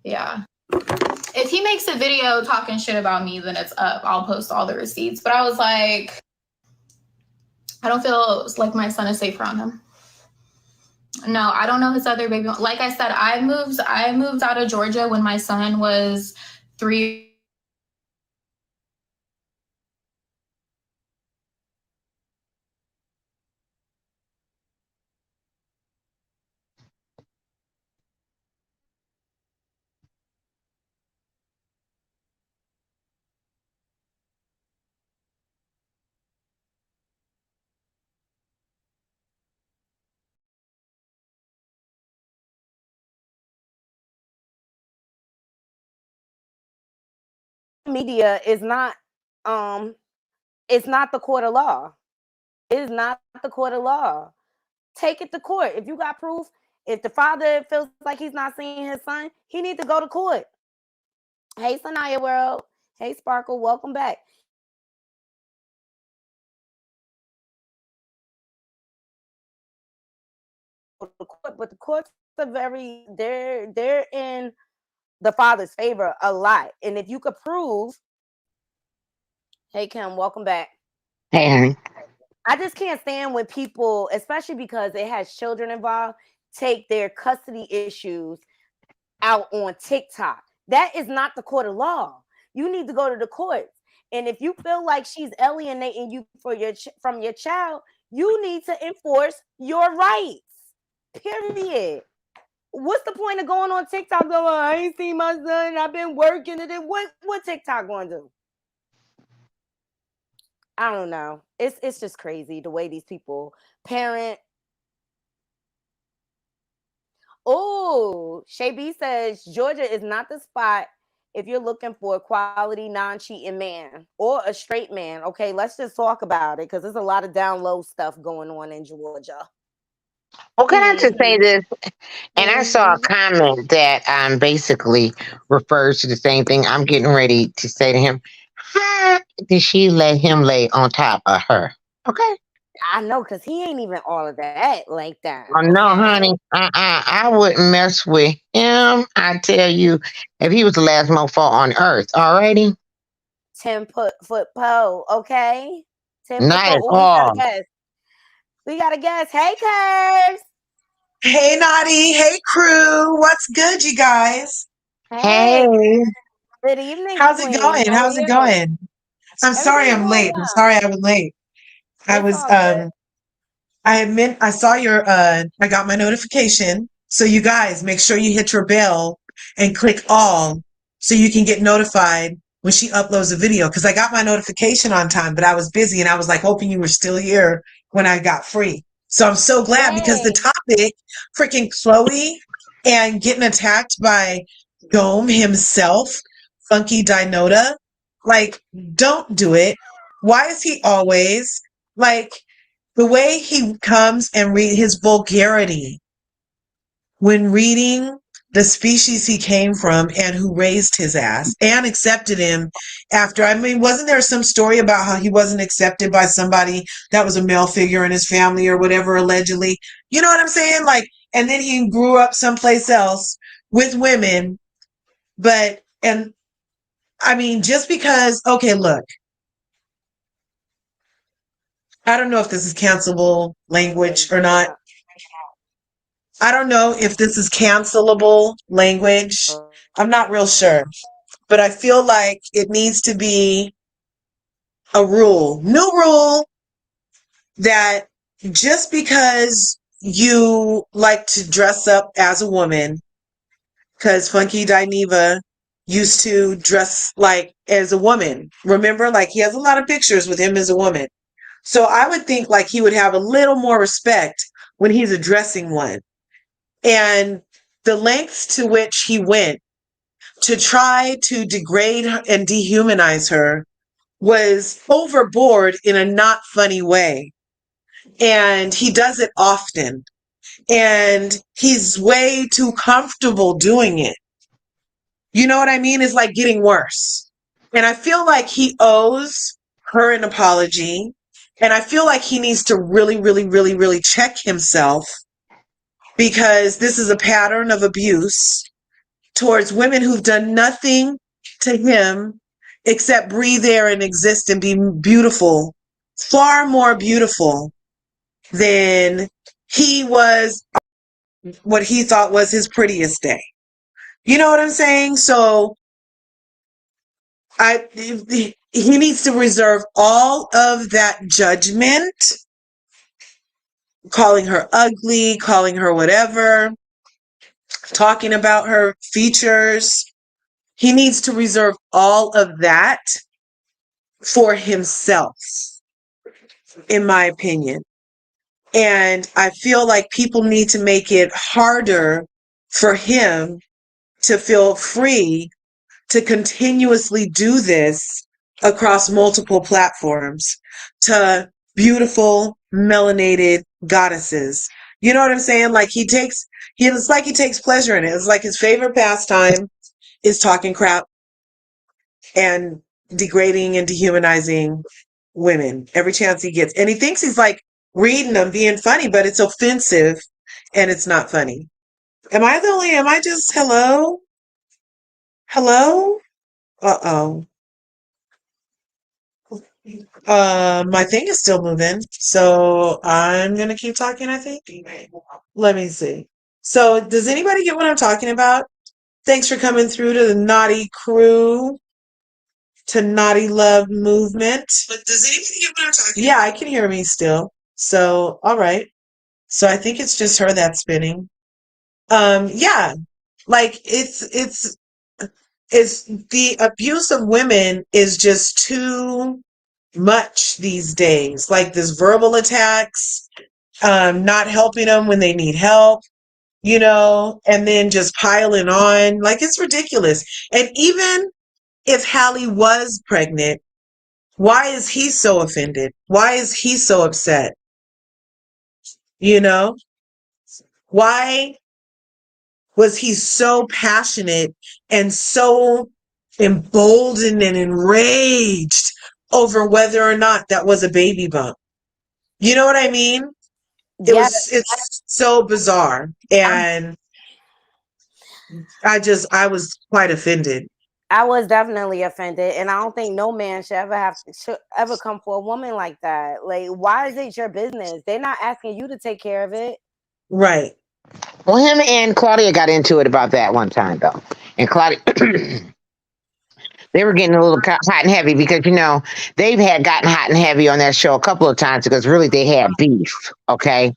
yeah. If he makes a video talking shit about me, then it's up. I'll post all the receipts. But I was like, I don't feel like my son is safe around him. No, I don't know his other baby. Like I said, I moved out of Georgia when my son was 3. Media is not it's not the court of law. It is not the court of law. Take it to court. If you got proof, if the father feels like he's not seeing his son, he needs to go to court. Hey, Sanaya World. Hey, Sparkle. Welcome back. But the courts are they're in the father's favor a lot. And if you could prove, hey Kim, welcome back. Hey, honey. I just can't stand when people, especially because it has children involved, take their custody issues out on TikTok. That is not the court of law. You need to go to the courts. And if you feel like she's alienating you from your child, you need to enforce your rights. Period. What's the point of going on TikTok going, I ain't seen my son, I've been working at it? What TikTok going to do? I don't know. It's just crazy the way these people parent. Oh, Shay B says Georgia is not the spot if you're looking for a quality non-cheating man or a straight man. Okay, let's just talk about it, because there's a lot of down low stuff going on in Georgia. Well, can I just say this? And I saw a comment that basically refers to the same thing I'm getting ready to say to him. How did she let him lay on top of her? Okay. I know, because he ain't even all of that like that. Oh, no, honey. I wouldn't mess with him. I tell you, if he was the last mofo on earth, alrighty? 10-foot pole, okay? 10-foot Not at pole. all. We got a guest. Hey, Curves. Hey, Knotty. Hey, crew. What's good, you guys? Hey. Good evening. How's it going? How How's it going? I'm sorry I'm late. I'm sorry I was late. I was I saw your I got my notification. So you guys make sure you hit your bell and click all so you can get notified when she uploads a video, because I got my notification on time, but I was busy and I was like hoping you were still here when I got free. So I'm so glad, because the topic, freaking Chloe and getting attacked by Dome himself, Funky Dinota, like, don't do it. Why is he always like, the way he comes and read his vulgarity when reading the species he came from and who raised his ass and accepted him after. I mean, wasn't there some story about how he wasn't accepted by somebody that was a male figure in his family or whatever, allegedly? You know what I'm saying? Like, and then he grew up someplace else with women. But, and I mean, just because, okay, look, I don't know if this is cancelable language or not. I don't know if this is cancelable language. I'm not real sure. But I feel like it needs to be a new rule, that just because you like to dress up as a woman, because Funky Dineva used to dress like as a woman. Remember, like he has a lot of pictures with him as a woman. So I would think like he would have a little more respect when he's addressing one. And the lengths to which he went to try to degrade and dehumanize her was overboard in a not funny way. And he does it often. And he's way too comfortable doing it. You know what I mean? It's like getting worse. And I feel like he owes her an apology. And I feel like he needs to really, really, really, really check himself, because this is a pattern of abuse towards women who've done nothing to him except breathe air and exist and be beautiful, far more beautiful than he was, what he thought was his prettiest day. You know what I'm saying? So he needs to reserve all of that judgment, calling her ugly, calling her whatever, talking about her features. He needs to reserve all of that for himself, in my opinion. And I feel like people need to make it harder for him to feel free to continuously do this across multiple platforms to beautiful melanated goddesses. You know what I'm saying? Like it's like he takes pleasure in it. It's like his favorite pastime is talking crap and degrading and dehumanizing women every chance he gets. And he thinks he's like reading them, being funny, but it's offensive and it's not funny. Am I just, hello? Hello? Uh-oh. My thing is still moving, so I'm gonna keep talking, I think. Let me see. So does anybody get what I'm talking about? Thanks for coming through to the Naughty Crew, to Naughty Love Movement. But does anybody get what I'm talking about? Yeah, I can hear me still. So, all right. So I think it's just her that's spinning. Yeah. Like it's the abuse of women is just too much these days. Like this verbal attacks, not helping them when they need help, you know, and then just piling on. Like it's ridiculous. And even if Hallie was pregnant, why is he so offended? Why is he so upset? You know? Why was he so passionate and so emboldened and enraged over whether or not that was a baby bump? You know what I mean? It's so bizarre. And I was quite offended. I was definitely offended, and I don't think no man should ever come for a woman like that. Like, why is it your business? They're not asking you to take care of it. Right. Well, him and Claudia got into it about that one time, though. And Claudia, they were getting a little hot and heavy because, you know, they've had gotten hot and heavy on that show a couple of times because really they had beef, okay?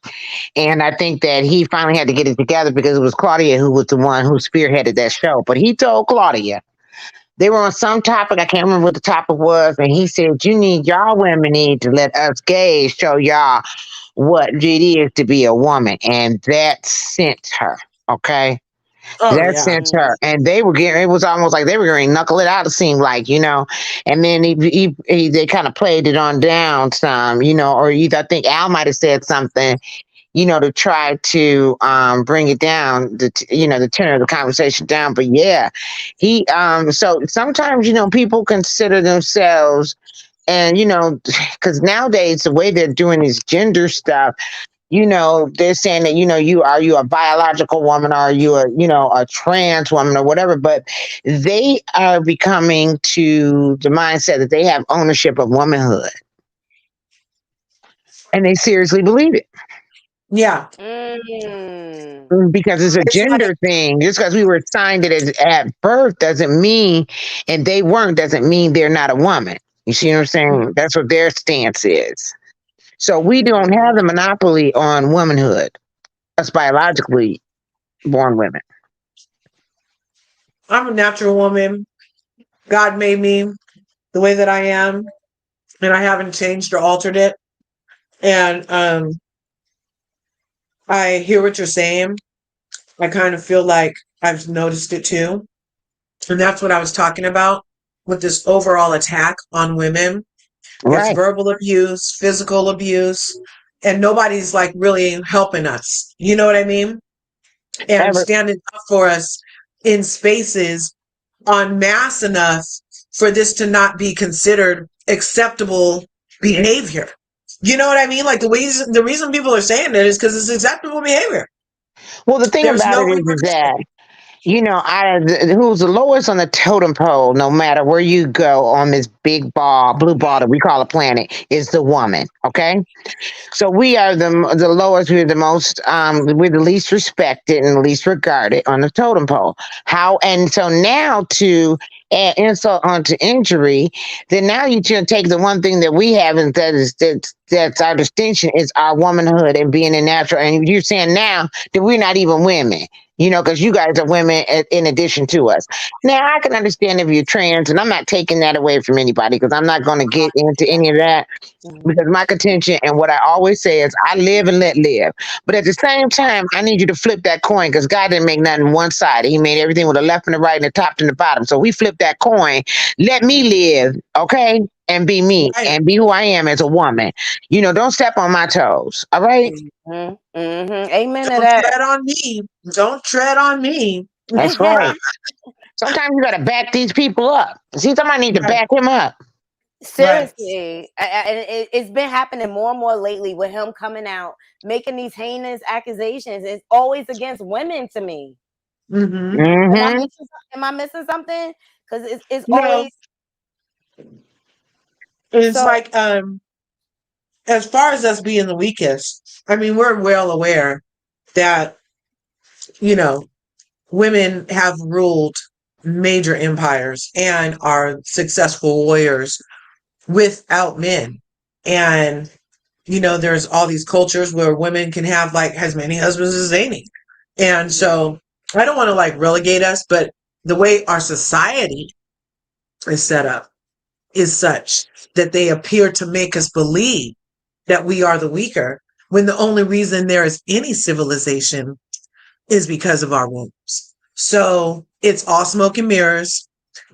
And I think that he finally had to get it together because it was Claudia who was the one who spearheaded that show. But he told Claudia, they were on some topic, I can't remember what the topic was, and he said, y'all women need to let us gays show y'all what it is to be a woman. And that sent her, okay? That sent her. And they were getting, it was almost like they were going to knuckle it out, it seemed like, you know. And then they kind of played it on down some, you know, or either I think Al might have said something. to try to bring it down, the tenor of the conversation down. But yeah, so sometimes, people consider themselves, and, because nowadays the way they're doing this gender stuff, they're saying that, you a biological woman, or are you a trans woman or whatever, but they are becoming to the mindset that they have ownership of womanhood. And they seriously believe it. Yeah. Because it's a gender thing. Just because we were assigned it at birth doesn't mean, and they weren't, doesn't mean they're not a woman. You see what I'm saying? That's what their stance is. So we don't have the monopoly on womanhood, us biologically born women. I'm a natural woman. God made me the way that I am, and I haven't changed or altered it. And I hear what you're saying. I kind of feel like I've noticed it too. And that's what I was talking about with this overall attack on women. It's Right. verbal abuse, physical abuse, and nobody's like really helping us. You know what I mean? And standing up for us in spaces en masse enough for this to not be considered acceptable behavior. You know what I mean? Like the reason people are saying it is because it's acceptable behavior. Well, the thing There's about no it is repercussion. that, who's the lowest on the totem pole, no matter where you go on this big blue ball that we call a planet, is the woman. Okay. So we are the lowest, we're the most, we're the least respected and least regarded on the totem pole. And so now to add insult onto injury, then now you can take the one thing that we have, and that's our distinction, is our womanhood and being a natural. And you're saying now that we're not even women, because you guys are women in addition to us. Now I can understand if you're trans, and I'm not taking that away from anybody, because I'm not going to get into any of that. Because my contention and what I always say is I live and let live. But at the same time, I need you to flip that coin, because God didn't make nothing one-sided. He made everything with a left and a right and a top and the bottom. So we flip that coin. Let me live, okay? And be me and be who I am as a woman. Don't step on my toes. All right? Amen Don't to that. tread on me. Don't tread on me. That's right. Sometimes you got to back these people up. See, somebody need to back him up. Seriously, it's been happening more and more lately with him coming out, making these heinous accusations. It's always against women to me. Mm-hmm. Am I missing something? Because it's No. always. It's like, as far as us being the weakest, I mean, we're well aware that, women have ruled major empires and are successful warriors without men. And, there's all these cultures where women can have like as many husbands as they need. And so I don't want to like relegate us, but the way our society is set up is such that they appear to make us believe that we are the weaker, when the only reason there is any civilization is because of our wombs. So it's all smoke and mirrors.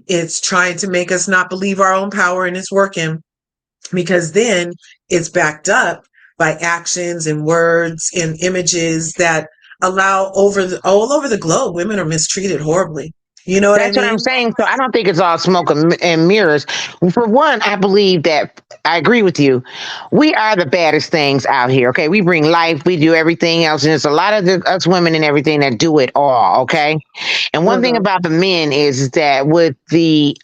It's trying to make us not believe our own power, and it's working, because then it's backed up by actions and words and images that allow all over the globe, women are mistreated horribly. You know what That's I mean? what I'm saying. So I don't think it's all smoke and mirrors. For one, I believe that I agree with you. We are the baddest things out here. Okay, we bring life. We do everything else, and there's a lot of us women and everything that do it all. Okay, and one thing about the men is that with the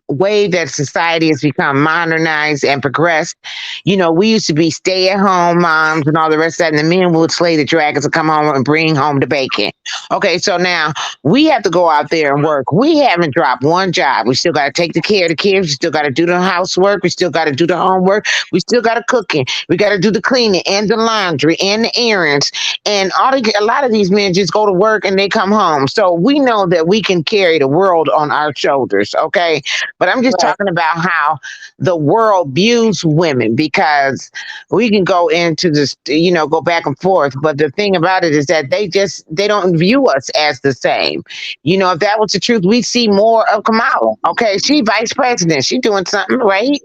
way that society has become modernized and progressed, we used to be stay-at-home moms and all the rest of that, and the men would slay the dragons and come home and bring home the bacon. Okay, so now we have to go out there and work. We haven't dropped one job. We still got to take the care of the kids. We still got to do the housework. We still got to do the homework. We still got to cooking. We got to do the cleaning and the laundry and the errands. And a lot of these men just go to work and they come home. So we know that we can carry the world on our shoulders. Okay. But I'm just talking about how the world views women, because we can go into this, go back and forth. But the thing about it is that they don't view us as the same. If that was the truth, we'd see more of Kamala. Okay, she vice president. She doing something right.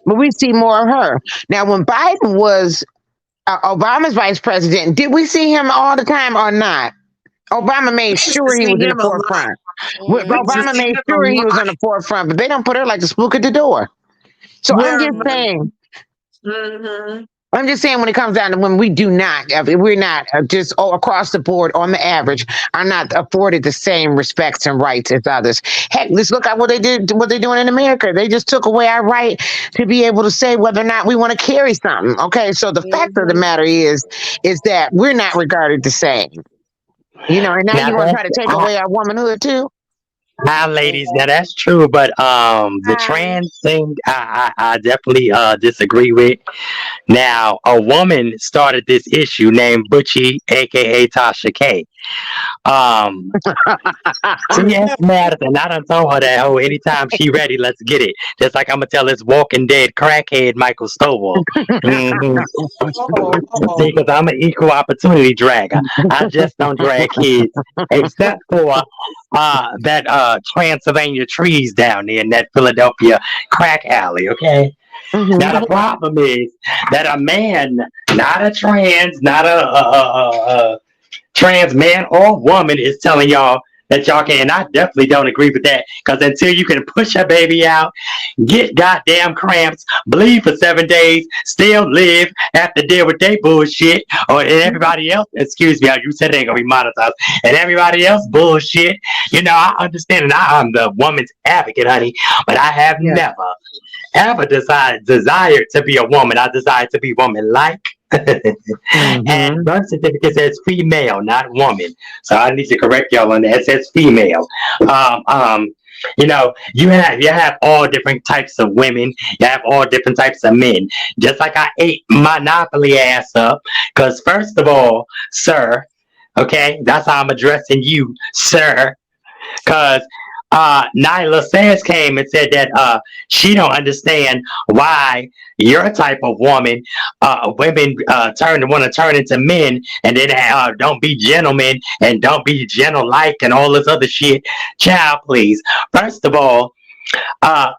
But we see more of her. Now, when Biden was Obama's vice president. Did we see him all the time or not? Obama made We used to sure he see was in the him a lot. forefront. We used to Obama see made him a sure he was lot. on the forefront, but they don't put her like the spook at the door. So I'm just saying. I'm just saying when it comes down to when we do not, we're not just across the board on the average are not afforded the same respects and rights as others. Heck, let's look at what they did, what they're doing in America. They just took away our right to be able to say whether or not we want to carry something. Okay, so the fact of the matter is that we're not regarded the same. You know, and now Now you want to that's try to take away our womanhood too. Now, ladies, now that's true, but the trans thing, I definitely disagree with. Now, a woman started this issue named Butchie, aka Tasha K. Yes, Madison, I done told her that. Oh, anytime she ready, let's get it. Just like I'm gonna tell this Walking Dead crackhead Michael Stovall. See, because I'm an equal opportunity dragger. I just don't drag kids, except for that Transylvania trees down there in that Philadelphia crack alley. Okay. Now the problem is that a man, not a trans, not a trans man or woman, is telling y'all that y'all can. And I definitely don't agree with that, because until you can push a baby out, get goddamn cramps, bleed for 7 days, still live, have to deal with their bullshit, and everybody else, excuse me, you said it ain't gonna be monetized, and everybody else bullshit. You know, I understand, and I'm the woman's advocate, honey, but I have never ever desired to be a woman. I desire to be woman-like. And birth certificate says female, not woman. So I need to correct y'all on that. It says female. You know, you have all different types of women. You have all different types of men. Just like I ate Monopoly ass up. Because first of all, sir, okay, that's how I'm addressing you, sir. Because Nyla Sands came and said that she don't understand why your type of women want to turn into men, and then don't be gentlemen and don't be gentle-like and all this other shit. Child, please. First of all,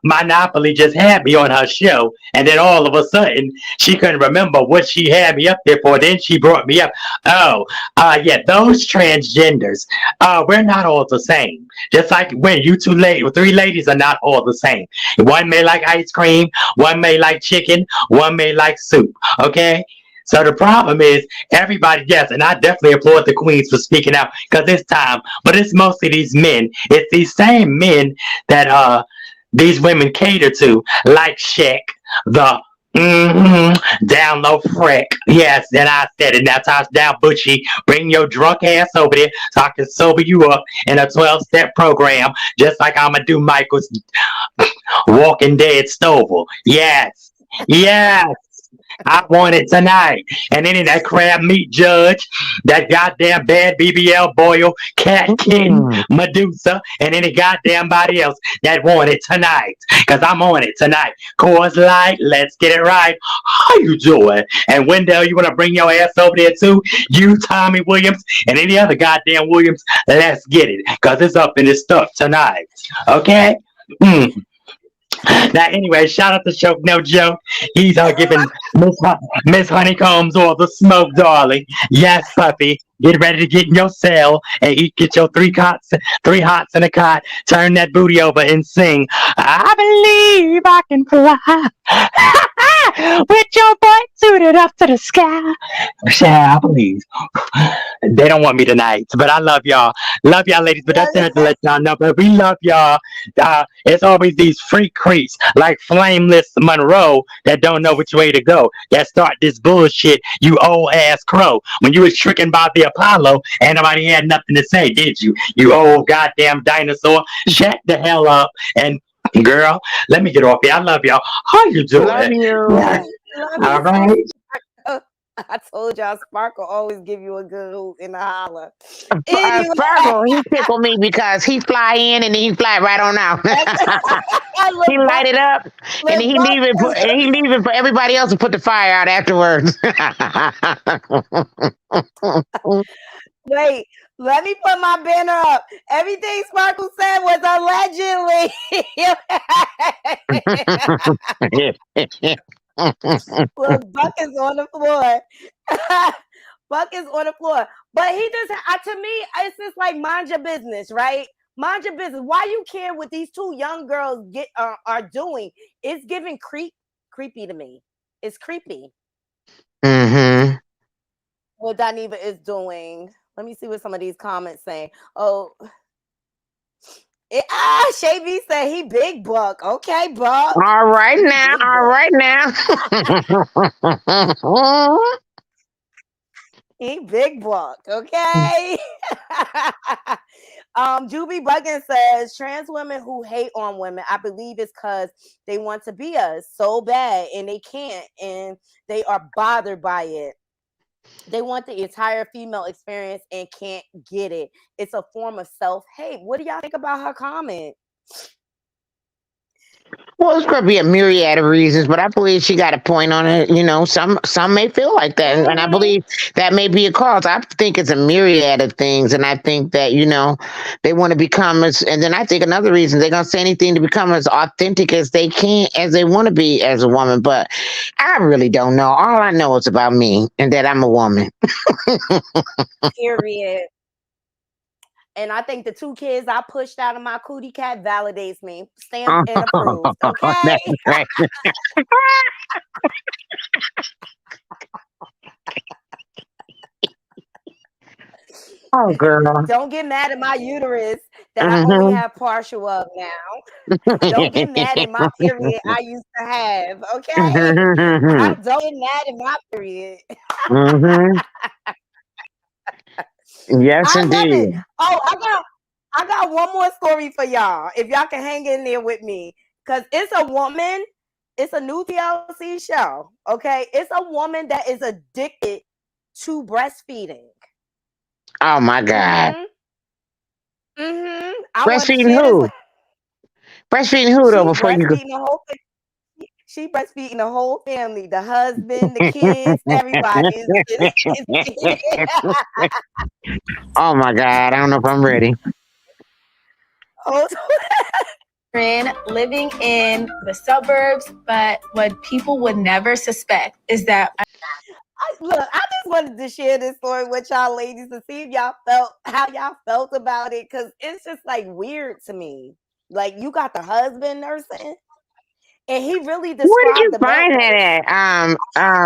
Monopoly just had me on her show, and then all of a sudden she couldn't remember what she had me up there for. Then she brought me up. Yeah, those transgenders, we're not all the same. Just like when you three ladies are not all the same. One may like ice cream, one may like chicken, one may like soup. Okay. So the problem is everybody, yes, and I definitely applaud the queens for speaking out, because it's time, but it's mostly these men. It's these same men that these women cater to, like Shaq, the down low freck. Yes, then I said it. Now touch down, Butchie. Bring your drunk ass over there so I can sober you up in a 12-step program, just like I'm gonna do Michael's Walking Dead Stovall. Yes, yes. I want it tonight. And then that crab meat judge, that goddamn bad BBL Boyle, Cat Kitten, Medusa, and any goddamn body else that want it tonight. Because I'm on it tonight. Coors Light, let's get it right. How you doing? And Wendell, you want to bring your ass over there too? You, Tommy Williams, and any other goddamn Williams, let's get it. Because it's up in this stuff tonight. Okay? Now, anyway, shout out to Choke No Joke. He's giving Miss Honeycombs all the smoke, darling. Yes, puppy. Get ready to get in your cell and get your three hots in a cot. Turn that booty over and sing. I believe I can fly. With your butt suited up to the sky. Child, please. They don't want me tonight, but I love y'all. Love y'all, ladies, but that's it to let y'all know. But we love y'all. It's always these freak creeps like Flameless Monroe that don't know which way to go, that start this bullshit, you old ass crow. When you was tricking about the Apollo, ain't nobody had nothing to say, did you? You old goddamn dinosaur. Shut the hell up. And girl, let me get off here. I love y'all. How you doing? Love you. Yeah. All right. I told y'all Sparkle always give you a good hoot in the holler. Sparkle, he tickled me because he fly in and then he fly right on out. He light it up and he leave it for everybody else to put the fire out afterwards. Wait, let me put my banner up. Everything Sparkle said was allegedly. Look, Buck is on the floor. Buckets on the floor. But he just, to me, it's just like mind your business, right? Mind your business. Why you care what these two young girls are doing? It's giving creepy to me. It's creepy. Mm-hmm. What Dineva is doing. Let me see what some of these comments say. Oh, Shay B said he big buck. Okay, buck. All right now. All right now. He big buck. Okay. Juby Buggin says trans women who hate on women, I believe it's because they want to be us so bad and they can't, and they are bothered by it. They want the entire female experience and can't get it. It's a form of self-hate. What do y'all think about her comment? Well, it's going to be a myriad of reasons, but I believe she got a point on it. You know, some may feel like that, and I believe that may be a cause. I think it's a myriad of things, and I think that they want to become as. And then I think another reason they're going to say anything to become as authentic as they can, as they want to be as a woman. But I really don't know. All I know is about me and that I'm a woman. Period. And I think the 2 kids I pushed out of my cootie cat validates me. Stamped and approved. Okay. Right. Oh, girl. Don't get mad at my uterus that I only have partial of now. Don't get mad at my period I used to have. Okay. Don't get mad at my period. Yes, I love indeed. it. Oh, I got one more story for y'all. If y'all can hang in there with me. Because it's a woman, it's a new TLC show. Okay. It's a woman that is addicted to breastfeeding. Oh my God. Breastfeeding who? Breastfeeding who though? Before you go. She breastfeeding the whole family, the husband, the kids, everybody. Oh my God, I don't know if I'm ready. Living in the suburbs, but what people would never suspect is that Look, I just wanted to share this story with y'all ladies to see if y'all how y'all felt about it, because it's just like weird to me. Like, you got the husband nursing, and he really described Where did you the find milk. that at? It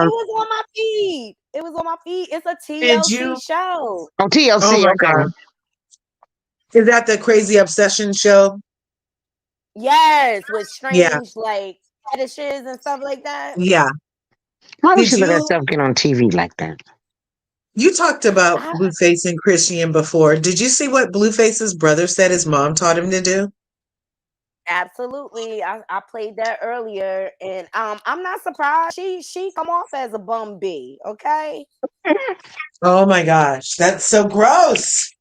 was on my feed. It was on my feed. It's a TLC show. Oh, TLC. Oh my Okay. God. Is that the Crazy Obsession show? Yes, with Yeah. strange like fetishes and stuff like that. Yeah. Why would Did she let you- herself get on TV like that? You talked about Blueface and Christian before. Did you see what Blueface's brother said his mom taught him to do? Absolutely. I played that earlier, and I'm not surprised. She come off as a bum bee, okay? Oh my gosh, that's so gross.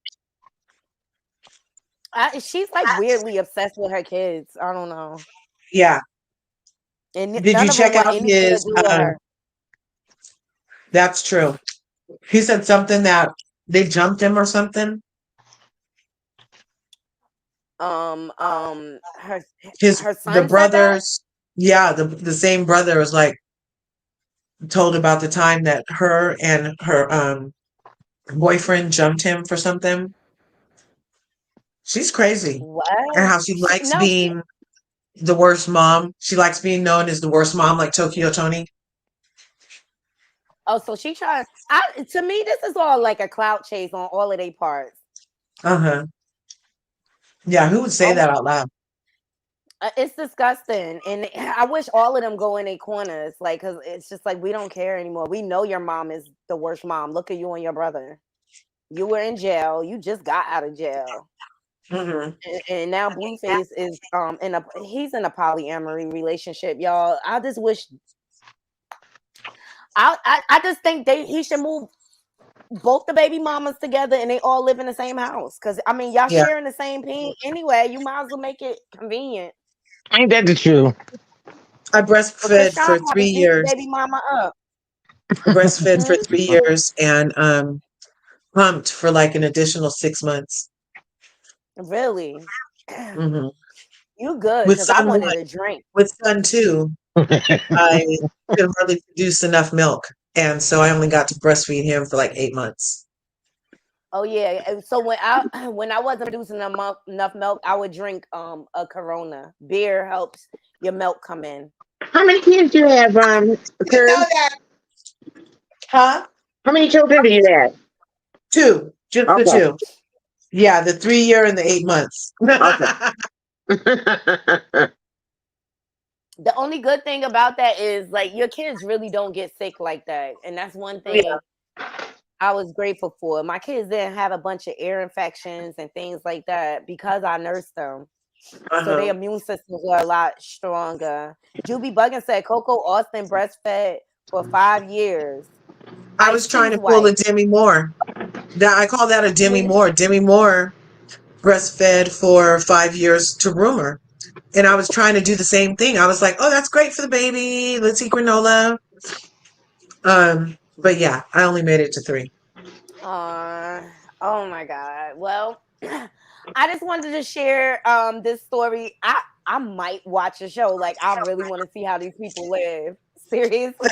She's like weirdly obsessed with her kids. I don't know. Yeah. And Did none you of them check want out anything to his do with her. That's true. He said something that they jumped him or something. Her The son said brothers, yeah, the same brother was like told about the time that her and her boyfriend jumped him for something. She's crazy. What? And how she likes being the worst mom. She likes being known as the worst mom, like Tokyo Tony. Oh, so she tries. To me, this is all like a clout chase on all of their parts. Uh-huh. Yeah, who would say that out loud? It's disgusting, and I wish all of them go in their corners, like, because it's just like we don't care anymore. We know your mom is the worst mom. Look at you and your brother. You were in jail. You just got out of jail, and now Blueface is he's in a polyamory relationship, y'all. I just wish. I just think he should move both the baby mamas together and they all live in the same house. Because I mean, y'all sharing the same peen anyway. You might as well make it convenient. Ain't that the truth? I breastfed for 3 years. Baby mama up. Breastfed for 3 years and pumped for like an additional 6 months. Really? Mm-hmm. You good? Because I wanted a drink. With son too, I could hardly produce enough milk. And so I only got to breastfeed him for like 8 months. Oh yeah. So when I wasn't producing enough milk, I would drink a Corona. Beer helps your milk come in. How many kids do you have, You Kurt? know that. Huh? How many children do you have? 2. Just the Okay. 2. Yeah, the 3-year and the 8 months. Okay. The only good thing about that is like your kids really don't get sick like that. And that's one Yeah. thing I was grateful for. My kids didn't have a bunch of ear infections and things like that because I nursed them. So their immune systems were a lot stronger. Juby Buggin said Coco Austin breastfed for 5 years. I was trying to pull a Demi Moore. I call that a Demi Moore. Demi Moore breastfed for 5 years to Rumor. And I was trying to do the same thing. I was like, oh, that's great for the baby. Let's eat granola. But yeah, I only made it to 3. Oh my God. Well, I just wanted to share this story. I might watch a show. Like I really want to see how these people live. Seriously.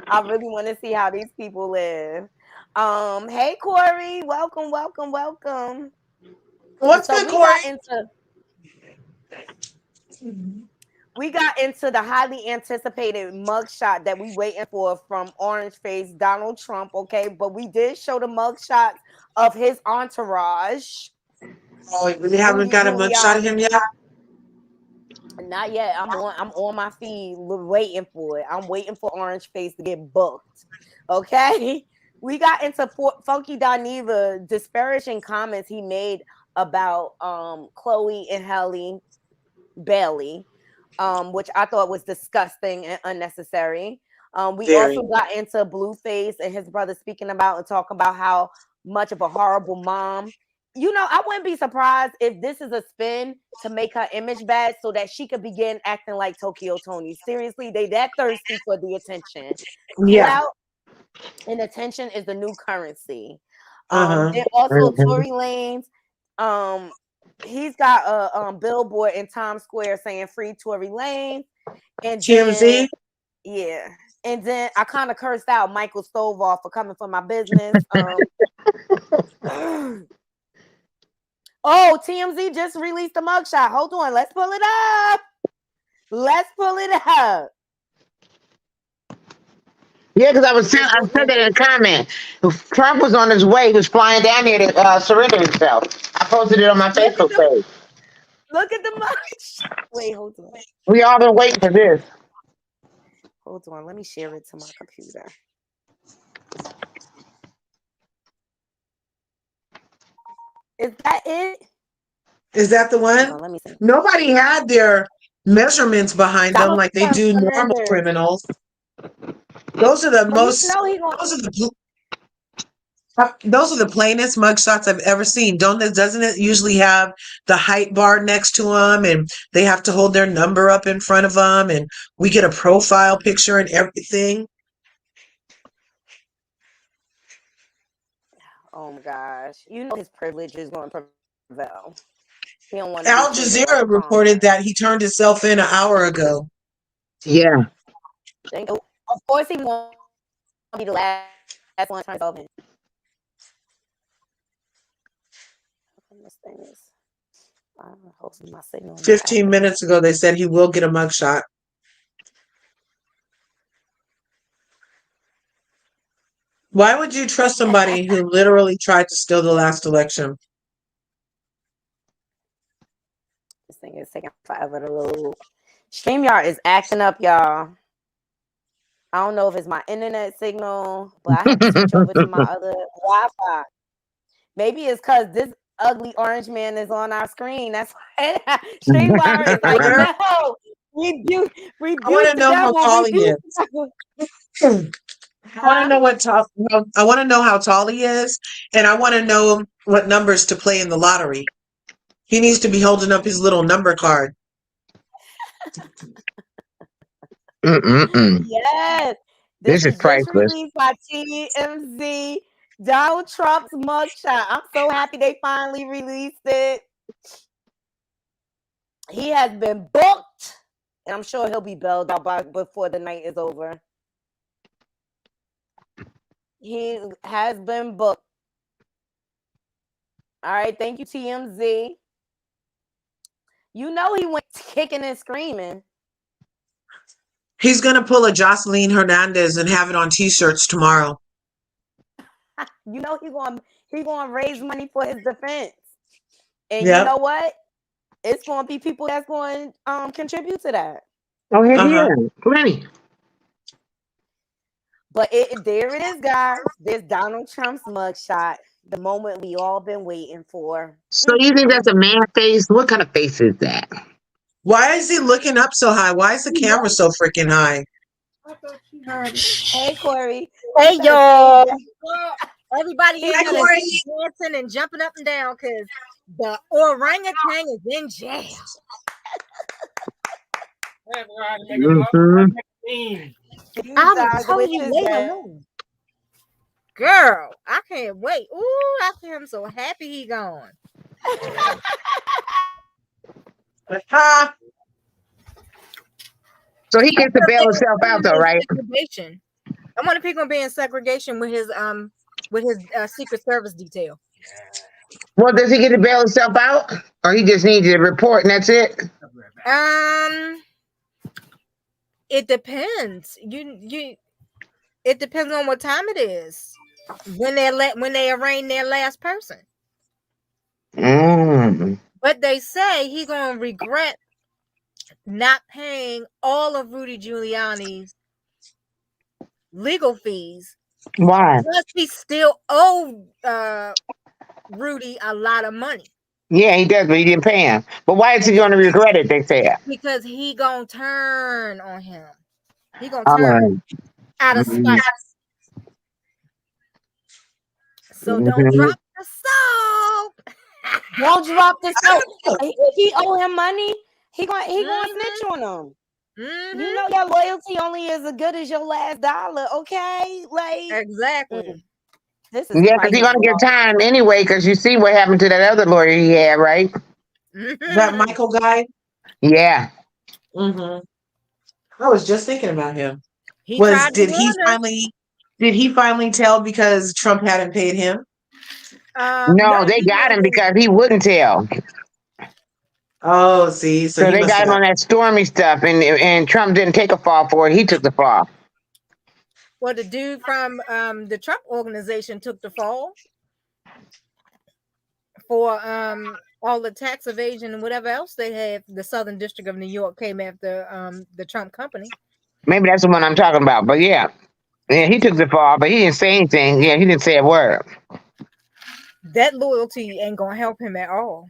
I really want to see how these people live. Hey Corey, welcome. What's So good, Corey? We got into the highly anticipated mugshot that we waiting for from Orange Face Donald Trump, okay? But we did show the mugshots of his entourage. Oh, you really haven't got a mugshot of him yet? Not yet. I'm on my feed waiting for it. I'm waiting for Orange Face to get booked. Okay. We got into Funky Dineva disparaging comments he made about Chloe and Halle Bailey, which I thought was disgusting and unnecessary. We also got into Blueface and his brother speaking about and talking about how much of a horrible mom. You know, I wouldn't be surprised if this is a spin to make her image bad so that she could begin acting like Tokyo Tony. Seriously, they that thirsty for the attention. Yeah. Clout and attention is the new currency. And also Tory Lanez, he's got a billboard in Times Square saying "Free Tory Lanez," and TMZ. Yeah, and then I kind of cursed out Michael Stovall for coming for my business. Oh, TMZ just released a mugshot. Hold on, let's pull it up. Yeah, because I said that in a comment. Trump was on his way. He was flying down here to surrender himself. I posted it on my Facebook page. Look at the mugshot. Wait, hold on. We all been waiting for this. Hold on, let me share it to my computer. Is that it? Is that the one? On, let me see. Nobody had their measurements behind them like they do normal criminals. Those are the those are the plainest mugshots I've ever seen. Doesn't it usually have the height bar next to them, and they have to hold their number up in front of them, and we get a profile picture and everything? Oh my gosh! You know his privilege is going to prevail. He don't want Al Jazeera reported that he turned himself in an hour ago. Yeah. Of course, he won't be the last one trying to solve it. This thing is. I'm hosting my signal. 15 minutes ago, they said he will get a mugshot. Why would you trust somebody who literally tried to steal the last election? This thing is taking forever to load. StreamYard is acting up, y'all. I don't know if it's my internet signal, but I have to switch over to my other Wi-Fi. Maybe it's because this ugly orange man is on our screen. That's why StreamYard is like, no, rebuke I want to know how tall he is. I want to know how tall he is, and I want to know what numbers to play in the lottery. He needs to be holding up his little number card. Yes, this is priceless. Released by TMZ. Donald Trump's mugshot. I'm so happy they finally released it. He has been booked And I'm sure he'll be bailed out before the night is over. He has been booked. All right, thank you, TMZ. You know he went kicking and screaming. He's gonna pull a Jocelyn Hernandez and have it on T-shirts tomorrow. You know he gonna raise money for his defense. And Yep. you know what? It's gonna be people that's going to contribute to that. Oh, yeah, plenty. But there it is, guys. There's Donald Trump's mugshot. The moment we all been waiting for. So you think that's a man face? What kind of face is that? Why is he looking up so high? Why is the camera so freaking high? Hey, Corey. Hey, y'all. Everybody Hey, in here Corey. is dancing and jumping up and down because the orangutan is in jail. I'm telling you later. Girl, I can't wait. Ooh, I feel I'm so happy he gone. So he gets to bail himself out, though, right? I wonder if he's gonna be in segregation with his Secret Service detail. Well, does he get to bail himself out, or he just needs to report and that's it? It depends. It depends on what time it is when they arraign their last person. But they say he's gonna regret not paying all of Rudy Giuliani's legal fees. Why? Plus, he still owed Rudy a lot of money. Yeah, he does, but he didn't pay him. But why is he going to regret it? They say. Because he gonna turn on him. He gonna turn out of spite. So don't drop the soap. Don't drop the soap. If he owe him money, he gonna snitch on him. You know your loyalty only is as good as your last dollar, okay? Like exactly. This is Yeah, because he's going to get time anyway. Because you see what happened to that other lawyer he had, right? That Michael guy. Yeah. I was just thinking about him. He Did he finally tell because Trump hadn't paid him? No, they got him because he wouldn't tell. Oh, see, so they got him on that Stormy stuff, and Trump didn't take a fall for it. He took the fall. Well, the dude from the Trump organization took the fall for all the tax evasion and whatever else they had. The Southern District of New York came after the Trump company. Maybe that's the one I'm talking about. But yeah, he took the fall, but he didn't say anything. Yeah, he didn't say a word. That loyalty ain't gonna help him at all.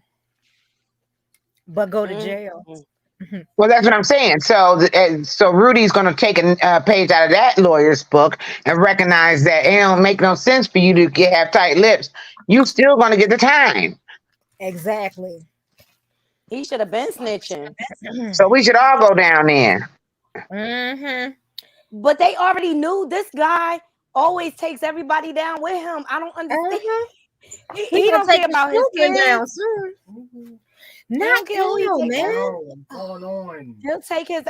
But go to jail. Well, that's what I'm saying. So Rudy's going to take a page out of that lawyer's book and recognize that it don't make no sense for you to have tight lips. You still going to get the time. Exactly. He should have been snitching. So we should all go down there. But they already knew this guy always takes everybody down with him. I don't understand. He don't care about his kids down soon. Not him, man. He'll take his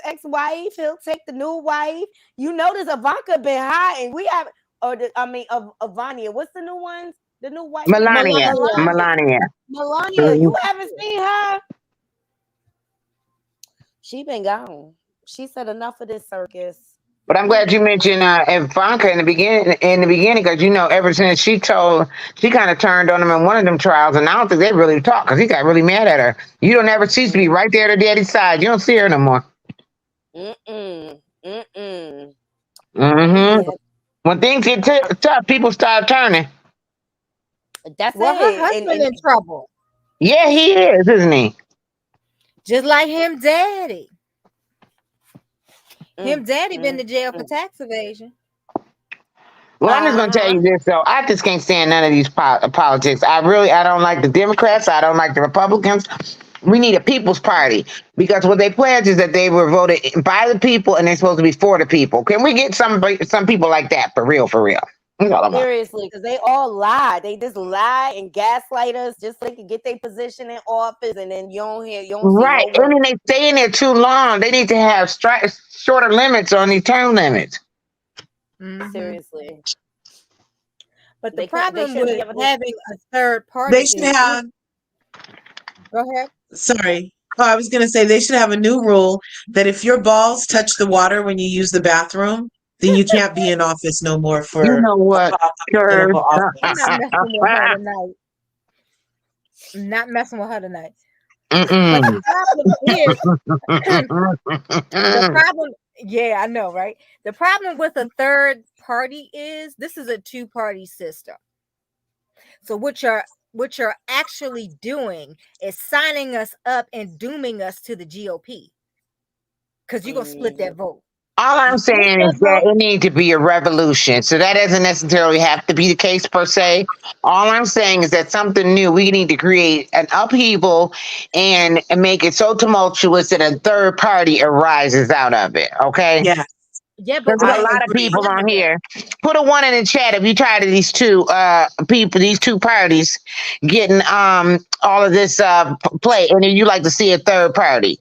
ex-wife. He'll take the new wife. You notice Ivanka been hiding. We have, Ivania. What's the new ones? The new wife. Melania. You haven't seen her. She been gone. She said enough of this circus. But I'm glad you mentioned Ivanka in the beginning, because ever since she kind of turned on him in one of them trials, and I don't think they really talked because he got really mad at her. You don't ever cease to be right there at her daddy's side. You don't see her no more. When things get tough, people start turning. That's her husband in trouble. Yeah, he is, isn't he? Just like him, daddy. Him daddy been to jail for tax evasion. Well, I'm just going to tell you this, though. I just can't stand none of these politics. I don't like the Democrats. I don't like the Republicans. We need a people's party because what they pledge is that they were voted by the people and they're supposed to be for the people. Can we get some people like that for real? Seriously, because they all lie. They just lie and gaslight us just so they can get their position in office, and then you don't see Right. no work. And then they stay in there too long. They need to have shorter limits on these term limits. Seriously. They But the they problem shouldn't with be able to. having a third party They should is have. go ahead. Sorry. Oh, I was gonna say they should have a new rule that if your balls touch the water when you use the bathroom, then you can't be in office no more You for know what, political I'm office. not messing with her tonight. I'm not messing with her tonight. But Mm-mm. the problem is the problem. Yeah, I know, right? The problem with a third party is this is a two-party system. So what you're actually doing is signing us up and dooming us to the GOP because you're gonna split that vote. All I'm You split saying that is that vote. it needs to be a revolution. So that doesn't necessarily have to be the case per se. All I'm saying is that something new, we need to create an upheaval and make it so tumultuous that a third party arises out of it. Okay? Yeah. Yeah, but There's a we lot of agree. people on here. Put a 1 in the chat if you tired of these two these two parties getting all of this play, and then you like to see a third party.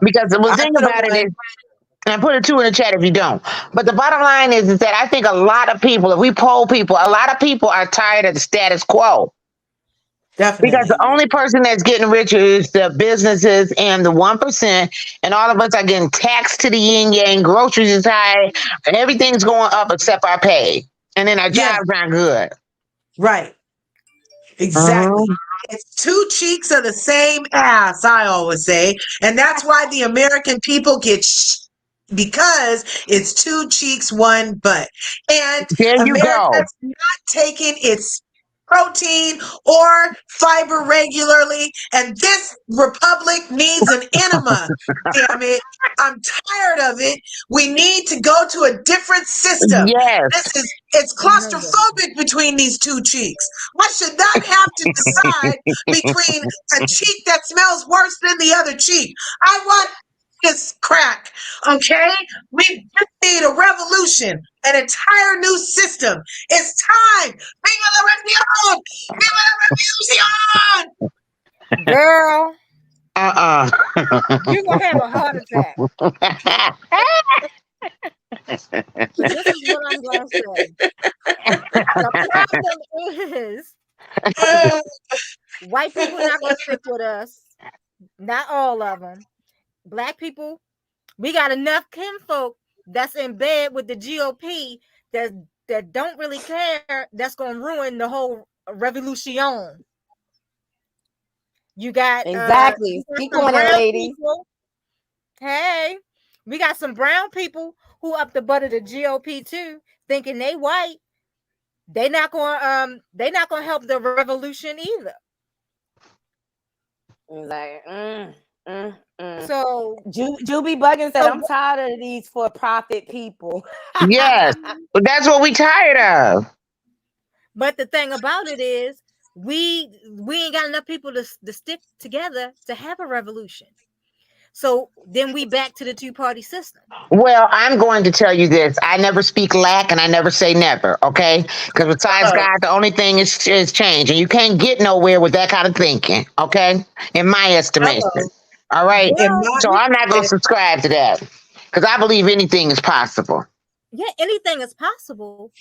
Because the I thing put a about it 1. is, and I put a 2 in the chat if you don't. But the bottom line is that I think a lot of people, if we poll people, a lot of people are tired of the status quo. Because Definitely. the only person that's getting richer is the businesses and the 1%, and all of us are getting taxed to the yin yang. Groceries is high, and everything's going up except our pay, and then our Yeah. jobs aren't good. Right. Exactly. It's two cheeks of the same ass, I always say. And that's why the American people get because it's two cheeks, one butt. And There you go. America's not taking its protein or fiber regularly. And this republic needs an enema. Damn it. I'm tired of it. We need to go to a different system. Yes. It's claustrophobic between these two cheeks. I should not have to decide between a cheek that smells worse than the other cheek. I want this crack, okay? We just need a revolution, an entire new system. It's time. Viva la revolution! Viva la revolution! Girl, You're gonna have a heart attack. This is what I'm gonna say. The problem is white people not gonna stick with us. Not all of them. Black people, we got enough kinfolk that's in bed with the GOP that don't really care. That's gonna ruin the whole revolution. You got Exactly. Speak on it, ladies. people. Hey, we got some brown people who up the butt of the GOP too, thinking they white. They not gonna help the revolution either. Like, So Juby Buggins said, I'm tired of these for-profit people. Yes, but that's what we tired of. But the thing about it is, we ain't got enough people to stick together to have a revolution. So then we back to the two-party system. Well, I'm going to tell you this. I never speak lack and I never say never, okay? Because besides God, the only thing is change. And you can't get nowhere with that kind of thinking, okay? In my estimation. All right? So I'm not going to subscribe to that. Because I believe anything is possible. Yeah, anything is possible.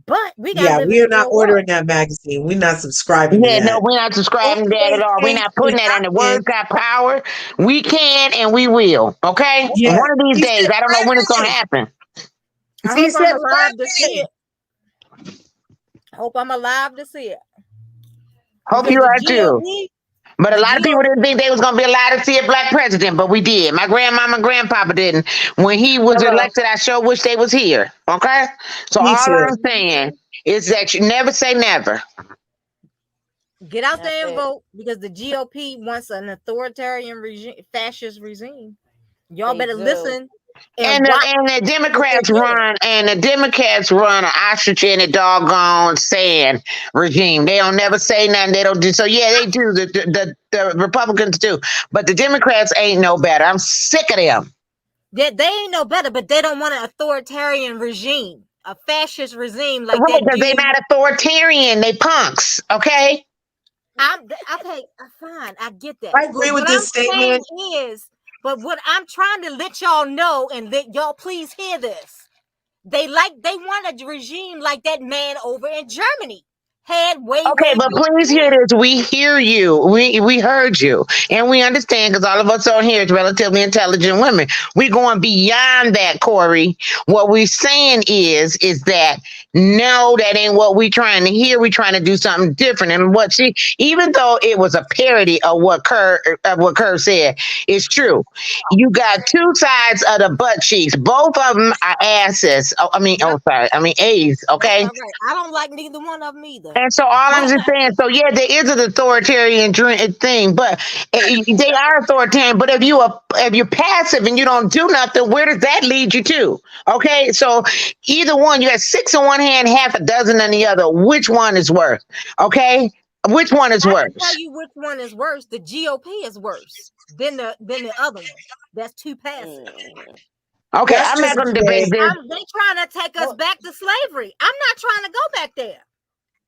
But we got Yeah, we are not ordering that magazine. We're not subscribing to that. No, we're not subscribing to that at all. We're not putting that in. The word got power. We can and we will. Okay? Yeah. One of these days. I don't know when it's going to happen. I hope I'm alive to see it. Hope I'm alive to see it. Hope you are too. But a lot of people didn't think they was going to be allowed to see a black president, but we did. My grandmama and grandpapa didn't. When he was elected, I sure wish they was here. Okay? So all I'm saying is that you never say never. Get out there and vote because the GOP wants an authoritarian regime, fascist regime. Y'all better listen. And the Democrats run an ostrich in a doggone sand regime. They don't never say nothing. They don't do so. Yeah, they do. The Republicans do, but the Democrats ain't no better. I'm sick of them. They ain't no better, but they don't want an authoritarian regime. a fascist regime like Right, that because they're dude. not authoritarian. They punks. Okay. Okay, fine, I get that. I agree with this statement. What I'm trying to let y'all know, and let y'all please hear this. They want a regime like that man over in Germany had way But please hear this. We hear you. We heard you, and we understand because all of us on here is relatively intelligent women. We're going beyond that, Corey. What we're saying is that no, that ain't what we're trying to hear. We're trying to do something different. And even though it was a parody of what Kerr said, it's true. You got two sides of the butt cheeks. Both of them are asses. A's. Okay. That's all right. I don't like neither one of them either. And so all I'm just saying, so yeah, there is an authoritarian thing, but they are authoritarian. But if you're passive and you don't do nothing, where does that lead you to? Okay, so either one, you have 6 in one hand, half a dozen in the other. Which one is worse? Okay, which one is worse? I can tell you which one is worse. The GOP is worse than the other one. That's too passive. Okay, I'm not going to debate this. They trying to take us back to slavery. I'm not trying to go back there.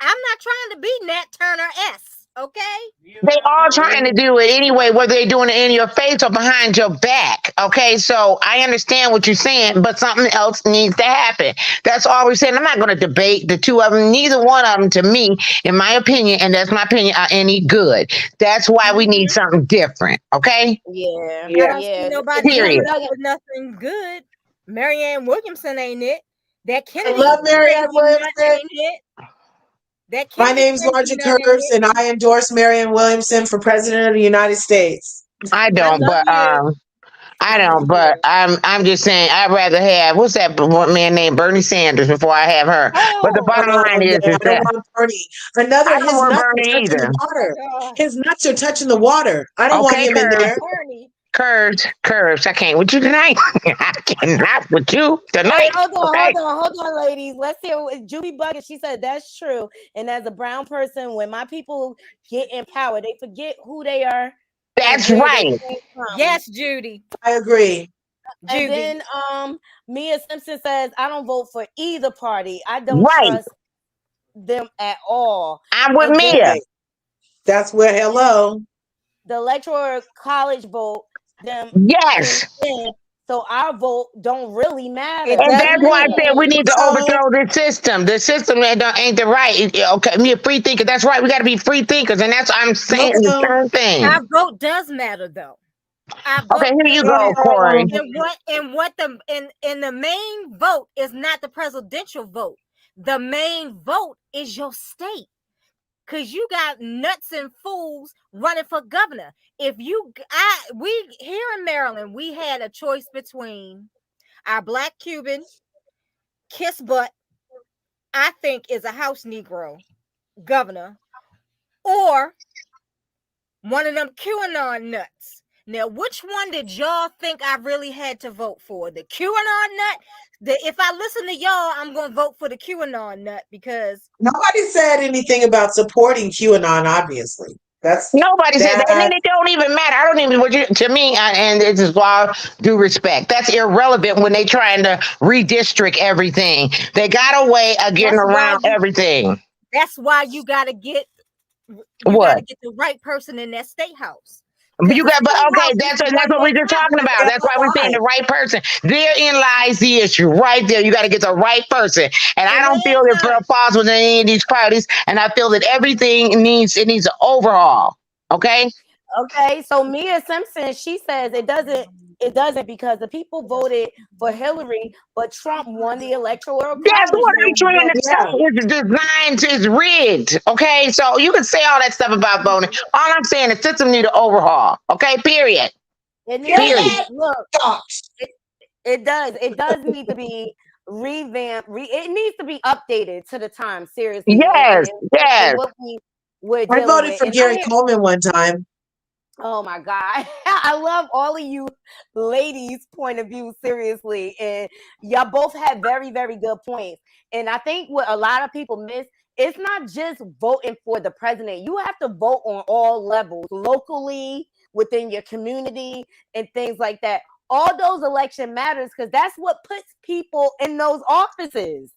I'm not trying to be Nat Turner S. Okay? They all trying to do it anyway, whether they're doing it in your face or behind your back. Okay, so I understand what you're saying, but something else needs to happen. That's all we're saying. I'm not going to debate the two of them. Neither one of them, to me, in my opinion, and that's my opinion, are any good. That's why we need something different. Okay? Yeah. I don't see nobody Period. with nothing good. Marianne Williamson ain't it. That I Kennedy love Marianne Williamson. ain't it. My name's Margie Kurtz, and I endorse Marianne Williamson for President of the United States. I don't, but I'm just saying I'd rather have what's that man named Bernie Sanders before I have her. But the bottom line is I don't want Bernie. Another, I don't his want nuts Bernie are touching either. the water. His nuts are touching the water. I don't want him in there. Curves. I can't with you tonight. I cannot with you tonight. Hold on, ladies. Let's hear what Judy Bucket. She said that's true. And as a brown person, when my people get in power, they forget who they are. That's right. Yes, Judy. I agree. And then Mia Simpson says, I don't vote for either party. I don't trust them at all. I'm with Mia. That's where hello. The electoral college vote them. Yes. So our vote don't really matter. And that's why I said we need to overthrow this system. The system that ain't the right. Okay, me a free thinker. That's right. We got to be free thinkers, and that's what I'm saying. The same thing. Our vote does matter, though. Okay, here you go, Corey. And the main vote is not the presidential vote. The main vote is your state. Because you got nuts and fools running for governor. We here in Maryland, we had a choice between our Black Cuban, kiss butt, I think is a house Negro governor, or one of them QAnon nuts. Now, which one did y'all think I really had to vote for? The QAnon nut? If I listen to y'all, I'm going to vote for the QAnon nut because... Nobody said anything about supporting QAnon, obviously. Nobody said that. And then it don't even matter. I don't even, to me, and this is all due respect, that's irrelevant when they trying to redistrict everything. They got a way of getting around everything. That's why you got to get what? The right person in that state house. That's what we're just talking about. That's why we're saying the right person. Therein lies the issue, right there. You got to get the right person, and I don't feel that Bell falls within any of these parties. And I feel that everything needs an overhaul. Okay. Okay. So Mia Simpson, she says it doesn't because the people voted for Hillary, but Trump won the electoral college. That's what I'm trying to say. It's designed, it's rigged. Okay, so you can say all that stuff about voting. All I'm saying is the system need an overhaul. Okay, period. It does need to be revamped. It needs to be updated to the time. Seriously. Yes. I voted for Gary Coleman one time. Oh my God. I love all of you ladies' point of view, seriously. And y'all both have very, very good points. And I think what a lot of people miss, it's not just voting for the president. You have to vote on all levels, locally, within your community, and things like that. All those election matters because that's what puts people in those offices.